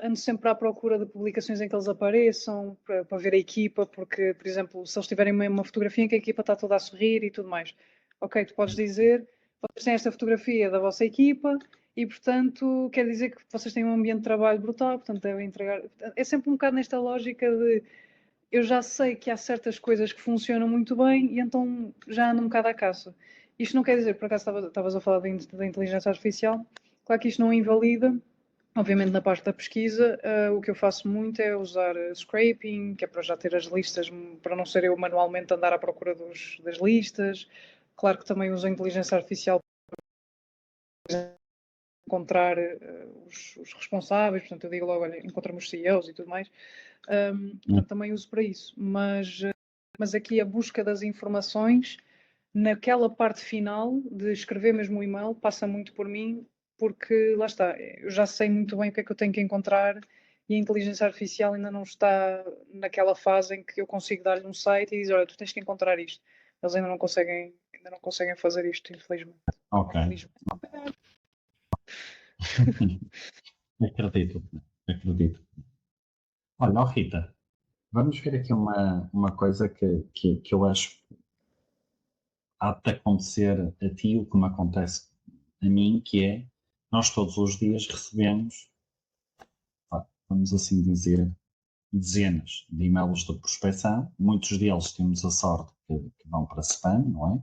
ando sempre à procura de publicações em que eles apareçam, para ver a equipa, porque, por exemplo, se eles tiverem uma fotografia em que a equipa está toda a sorrir e tudo mais. Ok, tu podes dizer, vocês têm esta fotografia da vossa equipa e, portanto, quer dizer que vocês têm um ambiente de trabalho brutal, portanto, devem entregar. É sempre um bocado nesta lógica de eu já sei que há certas coisas que funcionam muito bem e então já ando um bocado à caça. Isto não quer dizer, por acaso estavas a falar da inteligência artificial, claro que isto não invalida, obviamente na parte da pesquisa, o que eu faço muito é usar scraping, que é para já ter as listas, para não ser eu manualmente andar à procura das listas. Claro que também uso a inteligência artificial para encontrar os responsáveis, portanto eu digo logo, olha, encontramos os CEOs e tudo mais. Portanto, também uso para isso. Mas aqui a busca das informações, naquela parte final de escrever mesmo o e-mail, passa muito por mim, porque lá está, eu já sei muito bem o que é que eu tenho que encontrar e a inteligência artificial ainda não está naquela fase em que eu consigo dar-lhe um site e dizer, olha, tu tens que encontrar isto. Eles ainda não conseguem fazer isto, infelizmente. Ok. Infelizmente. Acredito. Acredito. Olha, Rita, vamos ver aqui uma coisa que eu acho que há de acontecer a ti, o que me acontece a mim, que é nós todos os dias recebemos, vamos assim dizer, dezenas de e-mails de prospecção. Muitos deles temos a sorte que vão para spam, não é?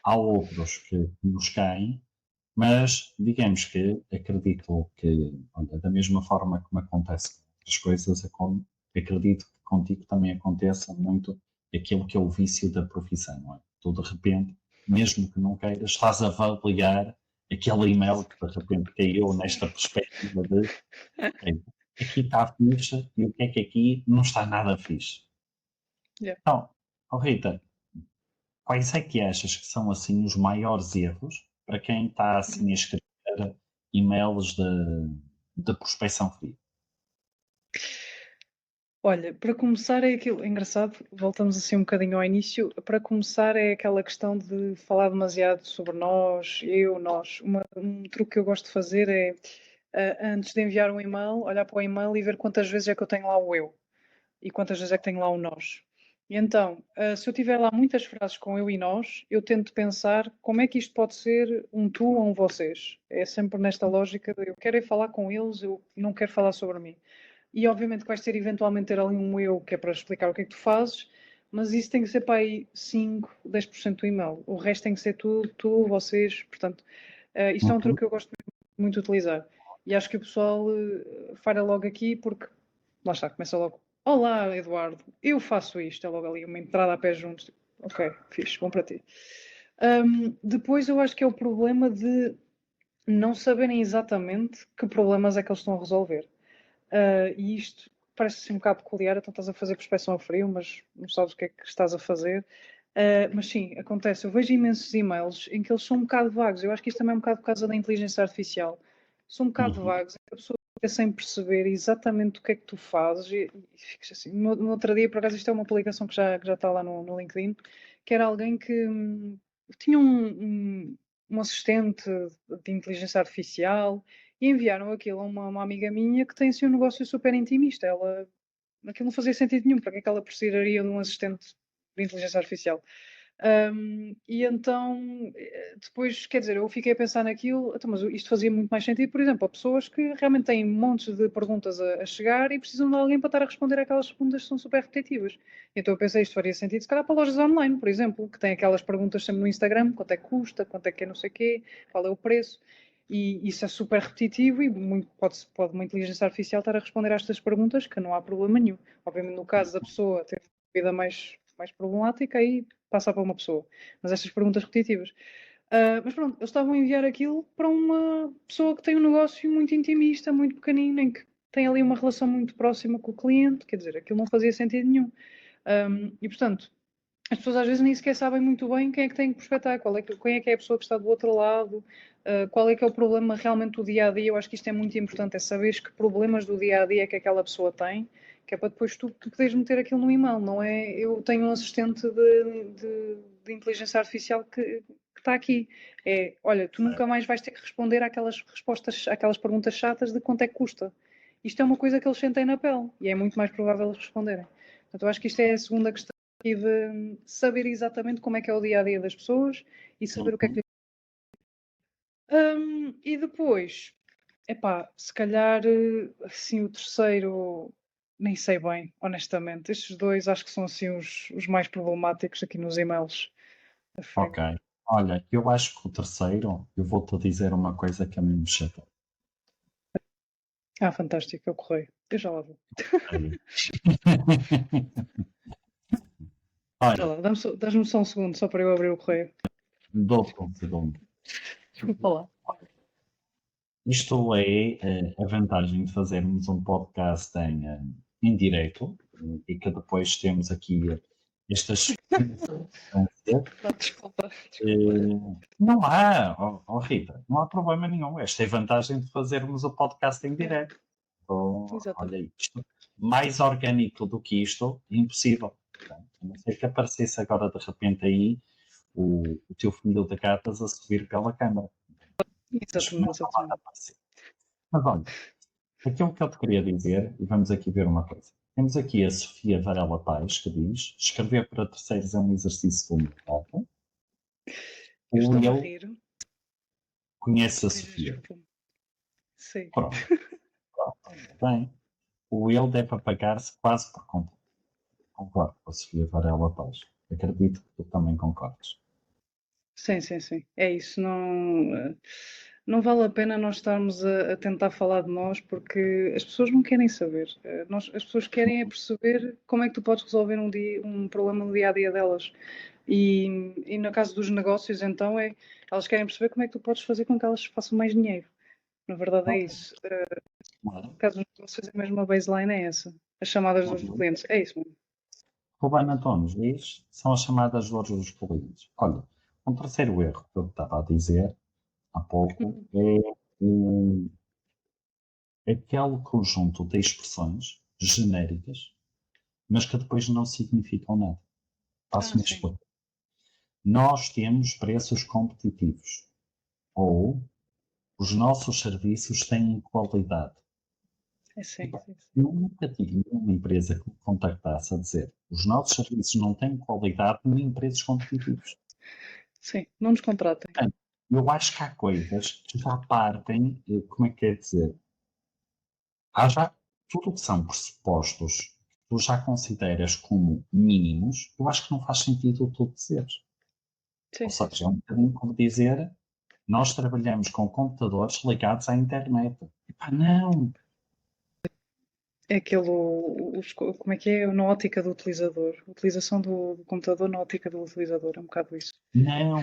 Há outros que nos caem, mas digamos que acredito que, olha, da mesma forma que me acontece com outras coisas, acredito que contigo também aconteça muito aquilo que é o vício da profissão, não é? Tu de repente, mesmo que não queiras, estás a avaliar aquele e-mail que de repente caiu nesta perspectiva de "Ok, aqui está fixe e o que é que aqui não está nada fixe." Yeah. Então, Rita, quais é que achas que são assim os maiores erros para quem está assim a escrever e-mails de prospecção fria? Olha, para começar é aquilo, engraçado, voltamos assim um bocadinho ao início, para começar é aquela questão de falar demasiado sobre nós, nós. Um truque que eu gosto de fazer é, antes de enviar um e-mail, olhar para o e-mail e ver quantas vezes é que eu tenho lá o eu e quantas vezes é que tenho lá o nós. E então, se eu tiver lá muitas frases com eu e nós, eu tento pensar como é que isto pode ser um tu ou um vocês. É sempre nesta lógica de eu quero é falar com eles, eu não quero falar sobre mim. E obviamente que vais ter eventualmente ter ali um eu que é para explicar o que é que tu fazes, mas isso tem que ser para aí 5, 10% do e-mail. O resto tem que ser tu, vocês, portanto, isto é um Uhum. truque que eu gosto muito de utilizar. E acho que o pessoal falha logo aqui porque, lá está, começa logo. Olá, Eduardo, eu faço isto. É logo ali uma entrada a pé juntos. Ok, fixe, bom para ti. Depois eu acho que é o problema de não saberem exatamente que problemas é que eles estão a resolver. E isto parece assim um bocado peculiar, então estás a fazer prospeção a frio, mas não sabes o que é que estás a fazer. Mas sim, acontece. Eu vejo imensos e-mails em que eles são um bocado vagos. Eu acho que isto também é um bocado por causa da inteligência artificial. São um bocado Uhum. vagos. A pessoa sem perceber exatamente o que é que tu fazes e ficas assim. No outro dia, por acaso, isto é uma aplicação que já está lá no LinkedIn, que era alguém que tinha um assistente de inteligência artificial e enviaram aquilo a uma amiga minha que tem assim um negócio super intimista. Aquilo não fazia sentido nenhum. Para que é que ela precisaria de um assistente de inteligência artificial? E então, depois, quer dizer, eu fiquei a pensar naquilo, então, mas isto fazia muito mais sentido, por exemplo, a pessoas que realmente têm montes de perguntas a chegar e precisam de alguém para estar a responder aquelas perguntas que são super repetitivas. Então eu pensei, isto faria sentido, se calhar, para lojas online, por exemplo, que têm aquelas perguntas sempre no Instagram, quanto é que custa, quanto é que é não sei o quê, qual é o preço, e isso é super repetitivo e pode uma inteligência artificial estar a responder a estas perguntas que não há problema nenhum. Obviamente, no caso da pessoa ter uma vida mais problemática, aí passa para uma pessoa. Mas estas perguntas repetitivas. Mas pronto, eles estavam a enviar aquilo para uma pessoa que tem um negócio muito intimista, muito pequenino, em que tem ali uma relação muito próxima com o cliente, quer dizer, aquilo não fazia sentido nenhum. E portanto, as pessoas às vezes nem sequer sabem muito bem quem é que tem que prospectar, quem é que é a pessoa que está do outro lado, qual é que é o problema realmente do dia a dia. Eu acho que isto é muito importante, é saber que problemas do dia a dia é que aquela pessoa tem, que é para depois tu poderes meter aquilo no e-mail, não é? Eu tenho um assistente de inteligência artificial que está aqui. Olha, tu nunca mais vais ter que responder àquelas respostas, àquelas perguntas chatas de quanto é que custa. Isto é uma coisa que eles sentem na pele e é muito mais provável eles responderem. Portanto, eu acho que isto é a segunda questão e de saber exatamente como é que é o dia a dia das pessoas e saber o que é que. E depois, epá, se calhar assim o terceiro, nem sei bem, honestamente. Estes dois acho que são assim os mais problemáticos aqui nos e-mails. Ok. Olha, eu acho que o terceiro, eu vou-te dizer uma coisa que a mim me chata. Fantástico, é o correio. Eu já lá vou. Já Olha, lá, dás-me só um segundo, só para eu abrir o correio. dou-te um segundo. Desculpa lá. Isto é a vantagem de fazermos um podcast em direto e que depois temos aqui estas. Desculpa. Não há, Rita, não há problema nenhum. Esta é a vantagem de fazermos o podcast em direto. Olha isto, mais orgânico do que isto, impossível. A não ser que aparecesse agora de repente aí o teu filho de gatas a subir pela câmara. Exatamente. Mas olha, aquilo que eu te queria dizer, e vamos aqui ver uma coisa. Temos aqui a Sofia Varela Paz, que diz: escrever para terceiros é um exercício limitado. Eu estou a Will rir. conhece a Sofia. Sim. Pronto. Bem, o Will deve apagar-se quase por conta. Concordo com a Sofia Varela Paz. Acredito que tu também concordes. Sim. É isso. Não vale a pena nós estarmos a tentar falar de nós porque as pessoas não querem saber. As pessoas querem é perceber como é que tu podes resolver um problema no dia a dia delas. E no caso dos negócios, então, elas querem perceber como é que tu podes fazer com que elas façam mais dinheiro. Na verdade, é isso. No caso dos negócios, a mesma baseline é essa. As chamadas dos clientes. É isso mesmo. Ruben Antunes diz: são as chamadas dores dos clientes. Olha, um terceiro erro que eu estava a dizer há pouco é aquele conjunto de expressões genéricas, mas que depois não significam nada. Faço-me explicar. Nós temos preços competitivos ou os nossos serviços têm qualidade. Sim. Eu nunca tive uma empresa que me contactasse a dizer os nossos serviços não têm qualidade nem preços competitivos. Sim, não nos contratem. Eu acho que há coisas que já partem, como é que é dizer? Há já tudo que são pressupostos que tu já consideras como mínimos, eu acho que não faz sentido tu dizeres. Ou seja, é um bocadinho como dizer nós trabalhamos com computadores ligados à internet. Epá, não! É aquele, como é que é? Na ótica do utilizador. A utilização do computador na ótica do utilizador. É um bocado isso. Não!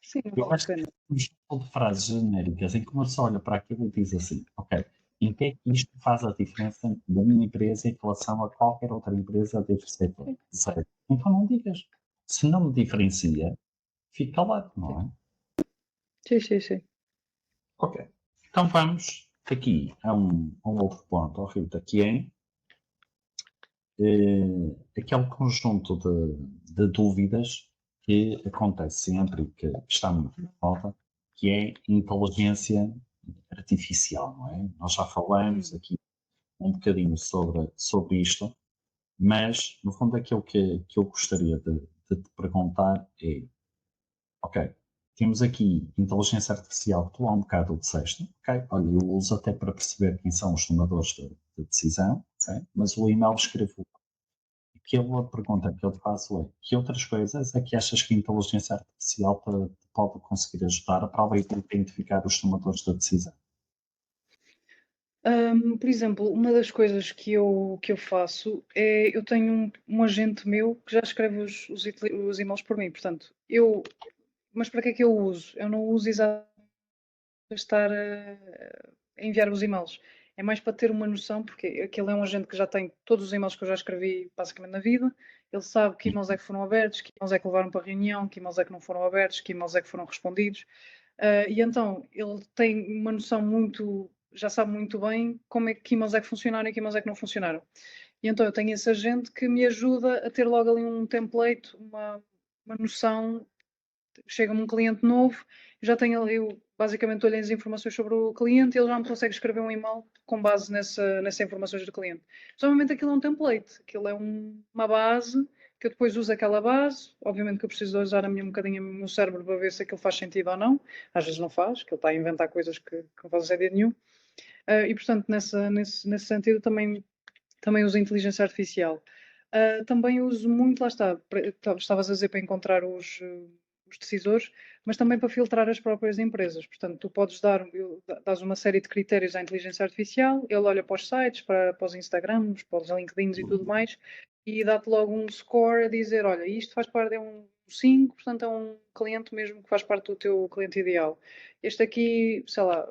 Sim, não Eu vale a acho que pena. temos um de frases genéricas em que uma pessoa olha para aquilo e diz assim, ok, em que é que isto faz a diferença da minha empresa em relação a qualquer outra empresa deste setor? Zero. Então não digas. Se não me diferencia, fica lá, não é? Sim. Ok. Então vamos aqui a um outro ponto, Rita, que é aquele conjunto de dúvidas que acontece sempre e que está muito na moda, que é inteligência artificial, não é? Nós já falamos aqui um bocadinho sobre isto, mas no fundo aquilo que eu gostaria de te perguntar é, ok, temos aqui inteligência artificial, tu há um bocado o disseste, ok, olha, eu uso até para perceber quem são os tomadores de decisão, ok, mas o e-mail escrevo. A pergunta que eu te faço é, que outras coisas é que achas que a inteligência artificial te pode conseguir ajudar para além de identificar os tomadores de decisão? Por exemplo, uma das coisas que eu faço é, eu tenho um agente meu que já escreve os e-mails por mim, portanto, mas para que é que eu uso? Eu não uso exatamente para estar a enviar os e-mails. É mais para ter uma noção, porque aquele é um agente que já tem todos os e-mails que eu já escrevi basicamente na vida. Ele sabe que e-mails é que foram abertos, que e-mails é que levaram para a reunião, que e-mails é que não foram abertos, que e-mails é que foram respondidos. E então ele tem uma noção já sabe muito bem como é que e-mails é que funcionaram e que e-mails é que não funcionaram. E então eu tenho esse agente que me ajuda a ter logo ali um template, uma noção. Chega-me um cliente novo, eu basicamente olho as informações sobre o cliente e ele já me consegue escrever um e-mail com base nessas informações do cliente. Normalmente aquilo é um template, aquilo é uma base, que eu depois uso aquela base, obviamente que eu preciso de usar um bocadinho o meu cérebro para ver se aquilo faz sentido ou não, às vezes não faz, que ele está a inventar coisas que não fazem sentido nenhum, e portanto nesse sentido também uso a inteligência artificial. Também uso muito, lá está, estavas a dizer para encontrar os decisores, mas também para filtrar as próprias empresas. Portanto, tu dás uma série de critérios à inteligência artificial, ele olha para os sites, para os Instagrams, para os LinkedIns e tudo mais, e dá-te logo um score a dizer, olha, isto faz parte de um 5, portanto é um cliente mesmo que faz parte do teu cliente ideal. Este aqui, sei lá,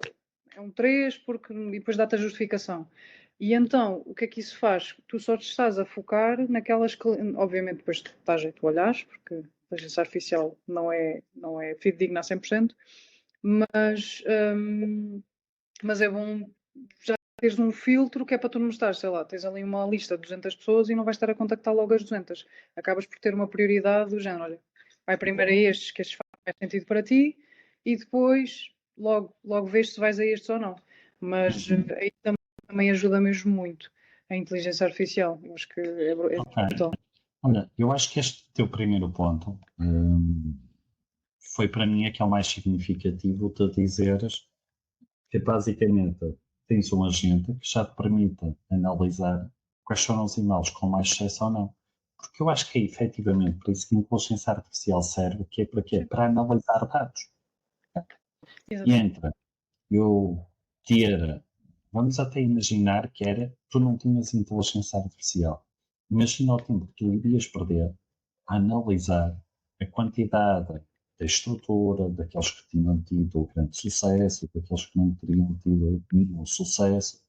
é um 3 e depois dá-te a justificação. E então, o que é que isso faz? Tu só te estás a focar naquelas que, obviamente, depois dá jeito de olhares, porque a inteligência artificial não é fidedigna a 100%, mas, mas é bom já teres um filtro que é para tu não estar, sei lá, tens ali uma lista de 200 pessoas e não vais estar a contactar logo as 200. Acabas por ter uma prioridade do género, olha, vai primeiro a estes, que estes fazem mais sentido para ti, e depois logo vês se vais a estes ou não. Mas aí também ajuda mesmo muito a inteligência artificial. Eu acho que é brutal. Olha, eu acho que este teu primeiro ponto foi para mim aquele mais significativo de dizeres que basicamente tens um agente que já te permite analisar quais foram os e-mails com mais sucesso ou não. Porque eu acho que é efetivamente por isso que a inteligência artificial serve, que é para quê? Para analisar dados. E entra eu ter, vamos até imaginar que tu não tinhas inteligência artificial. Imagina o tempo que tu irias perder a analisar a quantidade da estrutura, daqueles que tinham tido grande sucesso, daqueles que não teriam tido nenhum sucesso.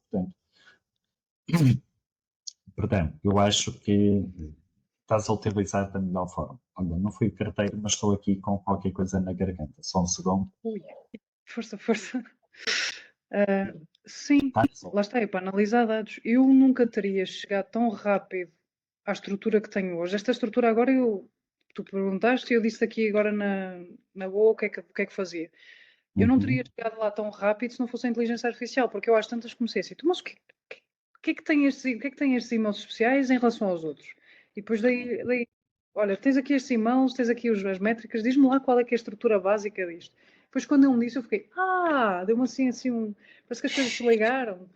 Portanto, eu acho que estás a utilizar da melhor forma. Olha, não fui carteiro, mas estou aqui com qualquer coisa na garganta. Só um segundo. Ui, força. Sim, lá está, é para analisar dados. Eu nunca teria chegado tão rápido à estrutura que tenho hoje. Esta estrutura agora, tu perguntaste e eu disse aqui agora na boa o que é que fazia. Eu não teria chegado lá tão rápido se não fosse a inteligência artificial, porque eu às tantas comecei assim, mas o que é que tem estes e-mails especiais em relação aos outros? E depois daí olha, tens aqui estes e-mails, tens aqui as métricas, diz-me lá qual é que é a estrutura básica disto. Depois quando ele me disse, eu fiquei, deu-me assim, parece que as coisas se ligaram.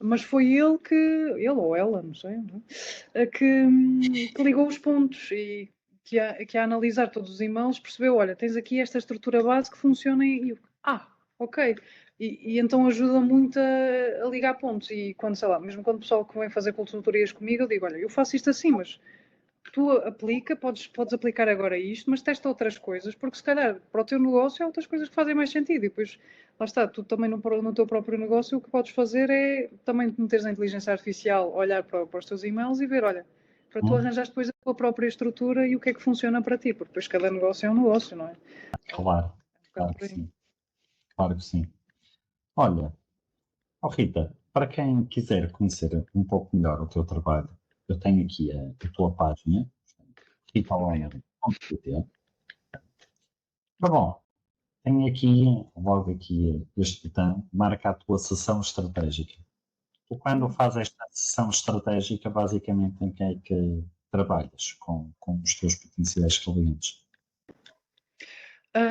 Mas foi ele ou ela, não sei, não é? Que ligou os pontos e que a analisar todos os e-mails percebeu, olha, tens aqui esta estrutura base que funciona e eu, ok. E então ajuda muito a ligar pontos. E quando, sei lá, mesmo quando o pessoal que vem fazer consultorias comigo, eu digo, olha, eu faço isto assim, mas tu podes aplicar agora isto, mas testa outras coisas, porque se calhar para o teu negócio há outras coisas que fazem mais sentido. E depois, lá está, tu também no teu próprio negócio o que podes fazer é também meteres a inteligência artificial, olhar para os teus e-mails e ver, olha, para tu arranjares depois a tua própria estrutura e o que é que funciona para ti, porque depois cada negócio é um negócio, não é? Claro, claro que sim. Claro que sim. Olha, Oh, Rita, para quem quiser conhecer um pouco melhor o teu trabalho, eu tenho aqui a tua página, Obrigada. ritaowen.pt. Tá bom, tenho aqui, logo aqui, este botão, marca a tua sessão estratégica. Tu, quando fazes esta sessão estratégica, basicamente em quem é que trabalhas com os teus potenciais clientes?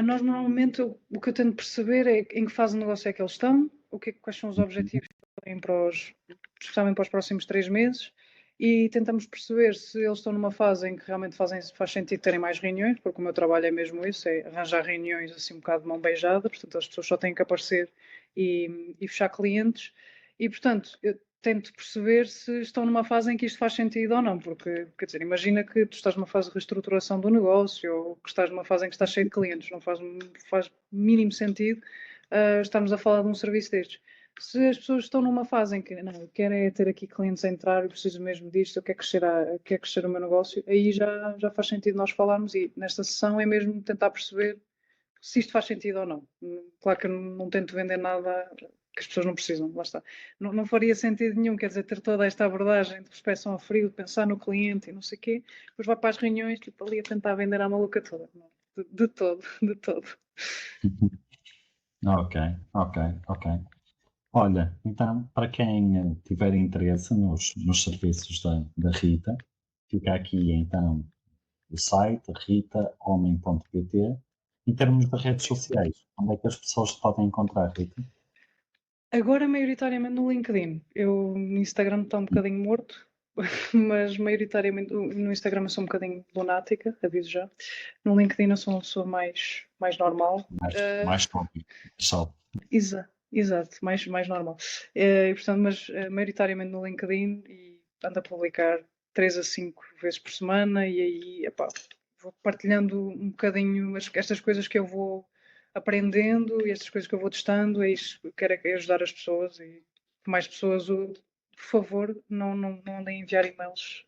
Nós normalmente o que eu tento perceber é em que fase de negócio é que eles estão, quais são os objetivos que têm especialmente para os próximos 3 meses, e tentamos perceber se eles estão numa fase em que realmente faz sentido terem mais reuniões, porque o meu trabalho é mesmo isso, é arranjar reuniões assim um bocado de mão beijada, portanto as pessoas só têm que aparecer e fechar clientes, e portanto eu tento perceber se estão numa fase em que isto faz sentido ou não, porque, quer dizer, imagina que tu estás numa fase de reestruturação do negócio ou que estás numa fase em que estás cheio de clientes, não faz mínimo sentido estarmos a falar de um serviço destes. Se as pessoas estão numa fase em que não, eu quero é ter aqui clientes a entrar, eu preciso mesmo disto, eu quero crescer o meu negócio, aí já faz sentido nós falarmos e nesta sessão é mesmo tentar perceber se isto faz sentido ou não. Claro que eu não tento vender nada que as pessoas não precisam, lá está. Não faria sentido nenhum, quer dizer, ter toda esta abordagem de prospeção a frio, de pensar no cliente e não sei o quê, depois vai para as reuniões, tipo, ali a tentar vender à maluca toda. Não, de todo, de todo. Ok, ok, ok. Olha, então, para quem tiver interesse nos serviços da Rita, fica aqui então o site ritahomen.pt. Em termos de redes sociais, onde é que as pessoas te podem encontrar, Rita? Agora, maioritariamente no LinkedIn. Eu no Instagram está um bocadinho morto, mas maioritariamente no Instagram eu sou um bocadinho lunática, aviso já. No LinkedIn eu sou uma pessoa mais normal. Mais tópico, só. Exato, mais normal. E, portanto, mas maioritariamente no LinkedIn e ando a publicar 3 a 5 vezes por semana e aí, epá, vou partilhando um bocadinho estas coisas que eu vou aprendendo e estas coisas que eu vou testando, é isso que eu quero é ajudar as pessoas e mais pessoas, por favor, não andem a enviar e-mails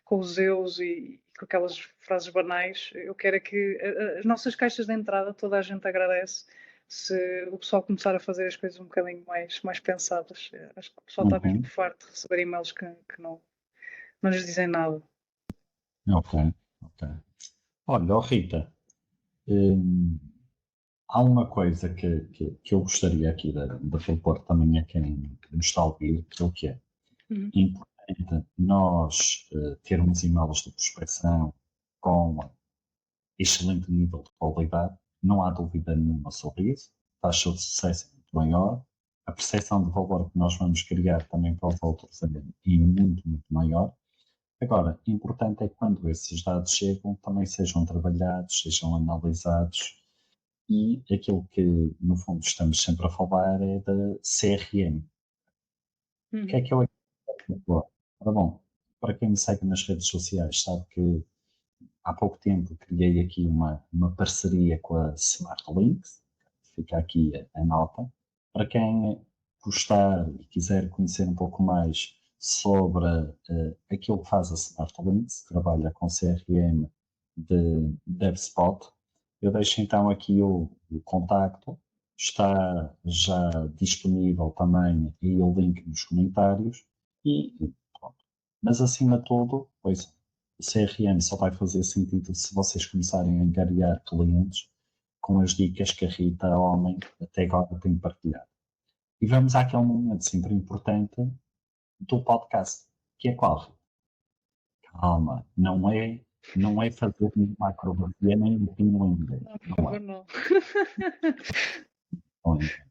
com os eus e com aquelas frases banais. Eu quero é que as nossas caixas de entrada toda a gente agradece se o pessoal começar a fazer as coisas um bocadinho mais pensadas. Acho que o pessoal está mesmo Uhum. farto de receber e-mails que não lhes dizem nada. Ok, ok. Olha, oh Rita, hum, há uma coisa que eu gostaria aqui de propor também a quem nos está a ouvir, que é o que é Uhum. importante nós termos e-mails de prospecção com excelente nível de qualidade, não há dúvida nenhuma sobre isso, a taxa de sucesso é muito maior, a percepção de valor que nós vamos criar também para os outros é muito maior. Agora, importante é que quando esses dados chegam, também sejam trabalhados, sejam analisados e aquilo que, no fundo, estamos sempre a falar é da CRM. O que Uhum. é que eu agora? Ora bom, para quem me segue nas redes sociais sabe que há pouco tempo criei aqui uma parceria com a Smartlinks, fica aqui a nota. Para quem gostar e quiser conhecer um pouco mais sobre aquilo que faz a Smartlinks, trabalha com CRM de DevSpot, eu deixo então aqui o contacto, está já disponível também e o link nos comentários e pronto. Mas acima de tudo, pois o CRM só vai fazer sentido se vocês começarem a angariar clientes com as dicas que a Rita Homem até agora tem partilhado. E vamos àquele momento sempre importante do podcast, que é qual, Rita? Calma, não é fazer nenhuma acrobacia nem um pingo. Não, por Não é. favor, não. Não é.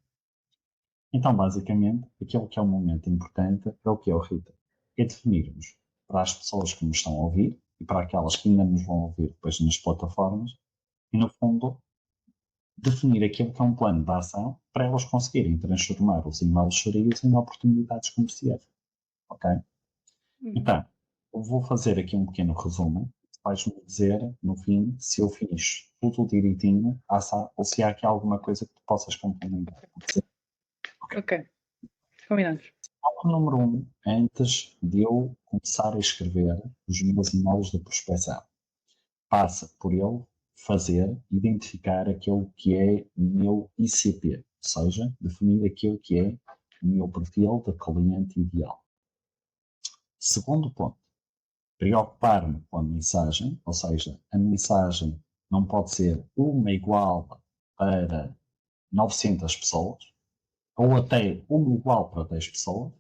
Então, basicamente, aquilo que é um momento importante é o que é, Rita? É definirmos para as pessoas que nos estão a ouvir e para aquelas que ainda nos vão ouvir depois nas plataformas, e no fundo, definir aquilo que é um plano de ação para elas conseguirem transformar os e-mails cheios em oportunidades comerciais. Ok? Uhum. Então, eu vou fazer aqui um pequeno resumo. Vais-me dizer, no fim, se eu fiz tudo direitinho, ou se há aqui alguma coisa que tu possas complementar. Ok, combinados. Passo número 1, antes de eu começar a escrever os meus e-mails de prospecção, passa por eu identificar aquilo que é o meu ICP, ou seja, definir aquilo que é o meu perfil de cliente ideal. Segundo ponto, preocupar-me com a mensagem, ou seja, a mensagem não pode ser uma igual para 900 pessoas, ou até uma igual para 10 pessoas,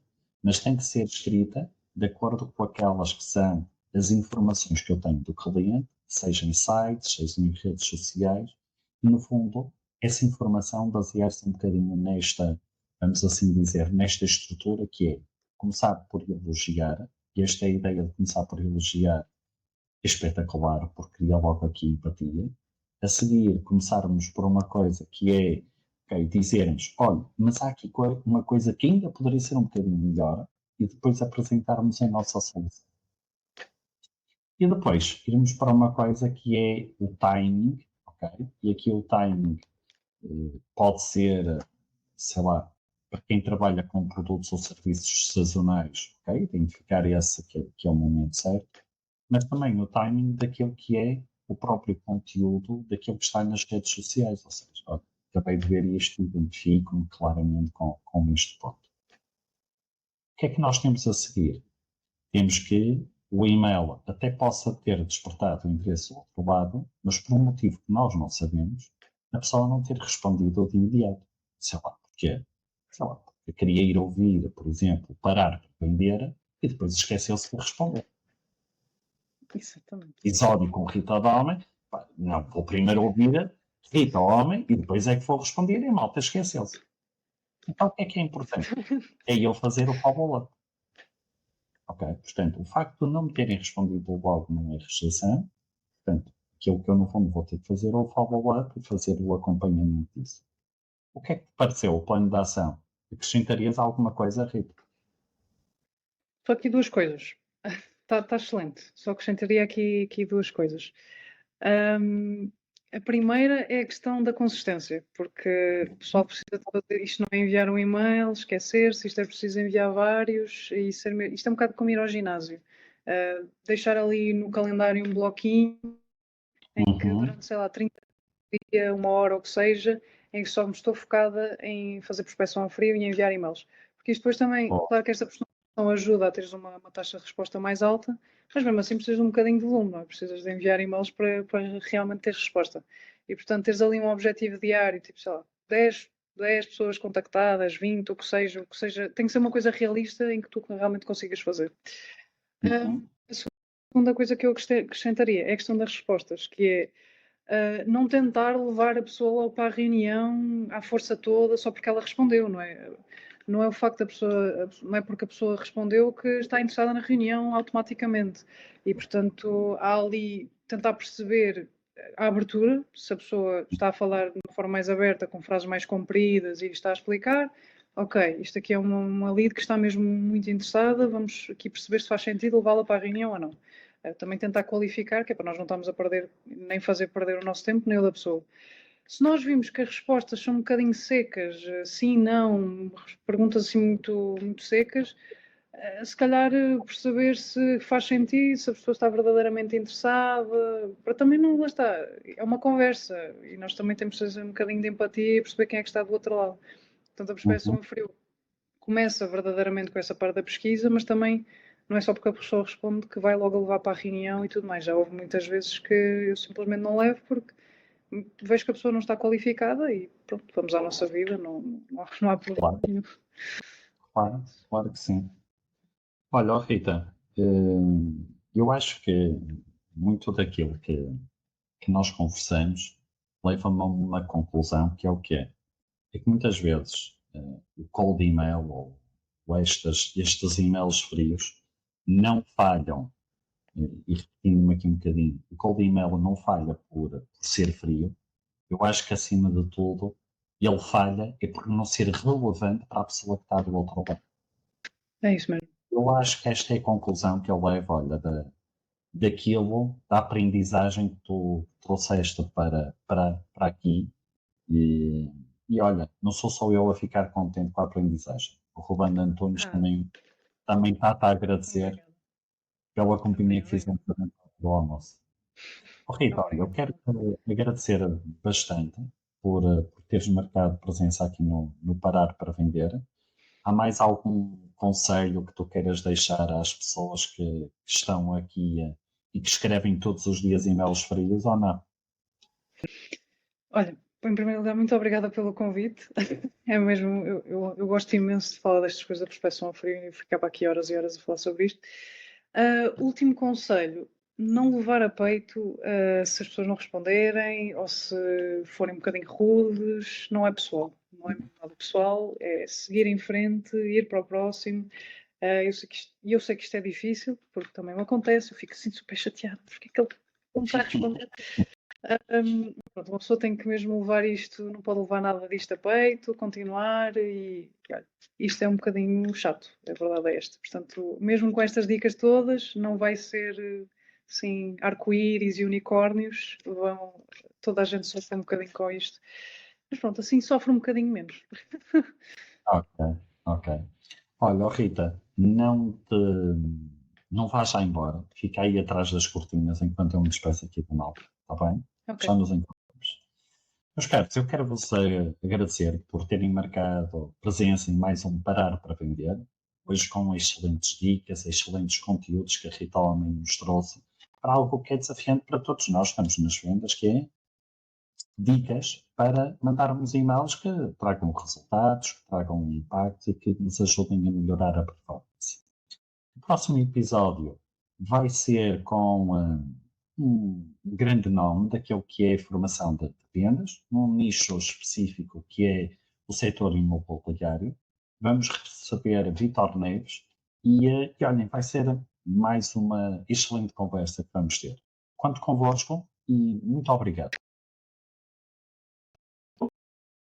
mas tem que ser escrita de acordo com aquelas que são as informações que eu tenho do cliente, seja em sites, seja em redes sociais, e no fundo, essa informação basear-se um bocadinho nesta, vamos assim dizer, nesta estrutura que é começar por elogiar, e esta é a ideia de começar por elogiar é espetacular, porque cria logo aqui empatia. A seguir, começarmos por uma coisa que é, ok, dizermos, olha, mas há aqui uma coisa que ainda poderia ser um bocadinho melhor, e depois apresentarmos a nossa solução. E depois irmos para uma coisa que é o timing, ok? E aqui o timing pode ser, sei lá, para quem trabalha com produtos ou serviços sazonais, ok? Identificar esse que é o momento certo, mas também o timing daquilo que é o próprio conteúdo daquilo que está nas redes sociais, ou seja, olha, acabei de ver isto e identifico-me claramente com este ponto. O que é que nós temos a seguir? Temos que o e-mail até possa ter despertado o interesse do outro lado, mas por um motivo que nós não sabemos, a pessoa não ter respondido de imediato. Sei lá, porquê? Sei lá, porque queria ir ouvir, por exemplo, parar para vender e depois esqueceu-se de responder. Exatamente. Episódio com Rita Homem, não, vou primeiro ouvir Rita Homem e depois é que vou responder e a malta esqueceu-se. Então o que é importante? É eu fazer o follow-up. Ok? Portanto, o facto de não me terem respondido logo não é rejeição. Portanto, aquilo que eu no fundo vou ter que fazer é o follow-up e fazer o acompanhamento disso. O que é que te pareceu o plano de ação? Acrescentarias alguma coisa, Rita? Só aqui duas coisas. Está excelente. Só acrescentaria aqui duas coisas. A primeira é a questão da consistência, porque o pessoal precisa de fazer isto, não é enviar um e-mail, esquecer-se, isto é preciso enviar vários, e isto é um bocado como ir ao ginásio. Deixar ali no calendário um bloquinho em que durante, sei lá, 30 dias, uma hora ou o que seja, em que só me estou focada em fazer prospecção a frio e em enviar e-mails. Porque isto depois também, claro que esta prospecção ajuda a teres uma taxa de resposta mais alta, mas mesmo assim precisas de um bocadinho de volume, não é? Precisas de enviar e-mails para realmente ter resposta. E portanto teres ali um objetivo diário, tipo, sei lá, 10 pessoas contactadas, 20, o que seja, tem que ser uma coisa realista em que tu realmente consigas fazer. A segunda coisa que eu acrescentaria é a questão das respostas, que é não tentar levar a pessoa logo para a reunião à força toda só porque ela respondeu, não é? Não é o facto da pessoa, não é porque a pessoa respondeu que está interessada na reunião automaticamente. E, portanto, há ali tentar perceber a abertura, se a pessoa está a falar de uma forma mais aberta, com frases mais compridas e está a explicar, ok, isto aqui é uma lead que está mesmo muito interessada, vamos aqui perceber se faz sentido levá-la para a reunião ou não. Também tentar qualificar, que é para nós não estarmos a perder, nem fazer perder o nosso tempo, nem o da pessoa. Se nós vimos que as respostas são um bocadinho secas, sim, não, perguntas assim muito secas, se calhar perceber se faz sentido, se a pessoa está verdadeiramente interessada, para também não, lá está, é uma conversa e nós também temos de fazer um bocadinho de empatia e perceber quem é que está do outro lado. Portanto, a prospecção a frio começa verdadeiramente com essa parte da pesquisa, mas também não é só porque a pessoa responde que vai logo levar para a reunião e tudo mais. Já houve muitas vezes que eu simplesmente não levo porque vejo que a pessoa não está qualificada e pronto, vamos à nossa vida, não há problema nenhum. Claro que sim. Olha, Rita, eu acho que muito daquilo que nós conversamos leva-me a uma conclusão que é o que é. É que muitas vezes o cold email ou estes e-mails frios não falham, e repetindo-me aqui um bocadinho, o cold email não falha por ser frio. Eu acho que acima de tudo ele falha é por não ser relevante para a pessoa que está do outro lado. É isso mesmo. Eu acho que esta é a conclusão que eu levo, olha, daquilo, da aprendizagem que tu trouxeste para aqui. E olha, não sou só eu a ficar contente com a aprendizagem. O Ruben Antunes também está a agradecer pela companhia que fizemos durante o almoço. Rita, olha, eu quero te agradecer bastante por teres marcado presença aqui no Parar para Vender. há mais algum conselho que tu queiras deixar às pessoas que estão aqui e que escrevem todos os dias e-mails frios ou não? Olha, em primeiro lugar, muito obrigada pelo convite. É mesmo, eu gosto imenso de falar destas coisas da prospeção a frio e ficava aqui horas e horas a falar sobre isto. Último conselho, não levar a peito se as pessoas não responderem ou se forem um bocadinho rudes, não é pessoal, não é nada pessoal, é seguir em frente, ir para o próximo. Eu sei que isto é difícil, porque também me acontece, eu fico assim super chateada, porque é que ele não está a responder. Pronto, uma pessoa tem que mesmo levar isto, não pode levar nada disto a peito, continuar e olha, isto é um bocadinho chato, a verdade é esta. Portanto, mesmo com estas dicas todas, não vai ser assim arco-íris e unicórnios, toda a gente sofre um bocadinho com isto. Mas pronto, assim sofre um bocadinho menos. Ok, ok. Olha, oh Rita, não vás já embora. Fica aí atrás das cortinas enquanto eu me despeço aqui do mal. Está bem? Ok. Já nos encontramos. Meus caros, eu quero vos agradecer por terem marcado presença em mais um Parar para Vender. Hoje com excelentes dicas, excelentes conteúdos que a Rita Homem nos trouxe para algo que é desafiante para todos nós que estamos nas vendas, que é dicas para mandarmos e-mails que tragam resultados, que tragam impacto e que nos ajudem a melhorar a performance. O próximo episódio vai ser com um grande nome daquilo que é a formação de vendas, num nicho específico que é o setor imobiliário. Vamos receber Vítor Neves e olhem, vai ser mais uma excelente conversa que vamos ter. Conto convosco e muito obrigado.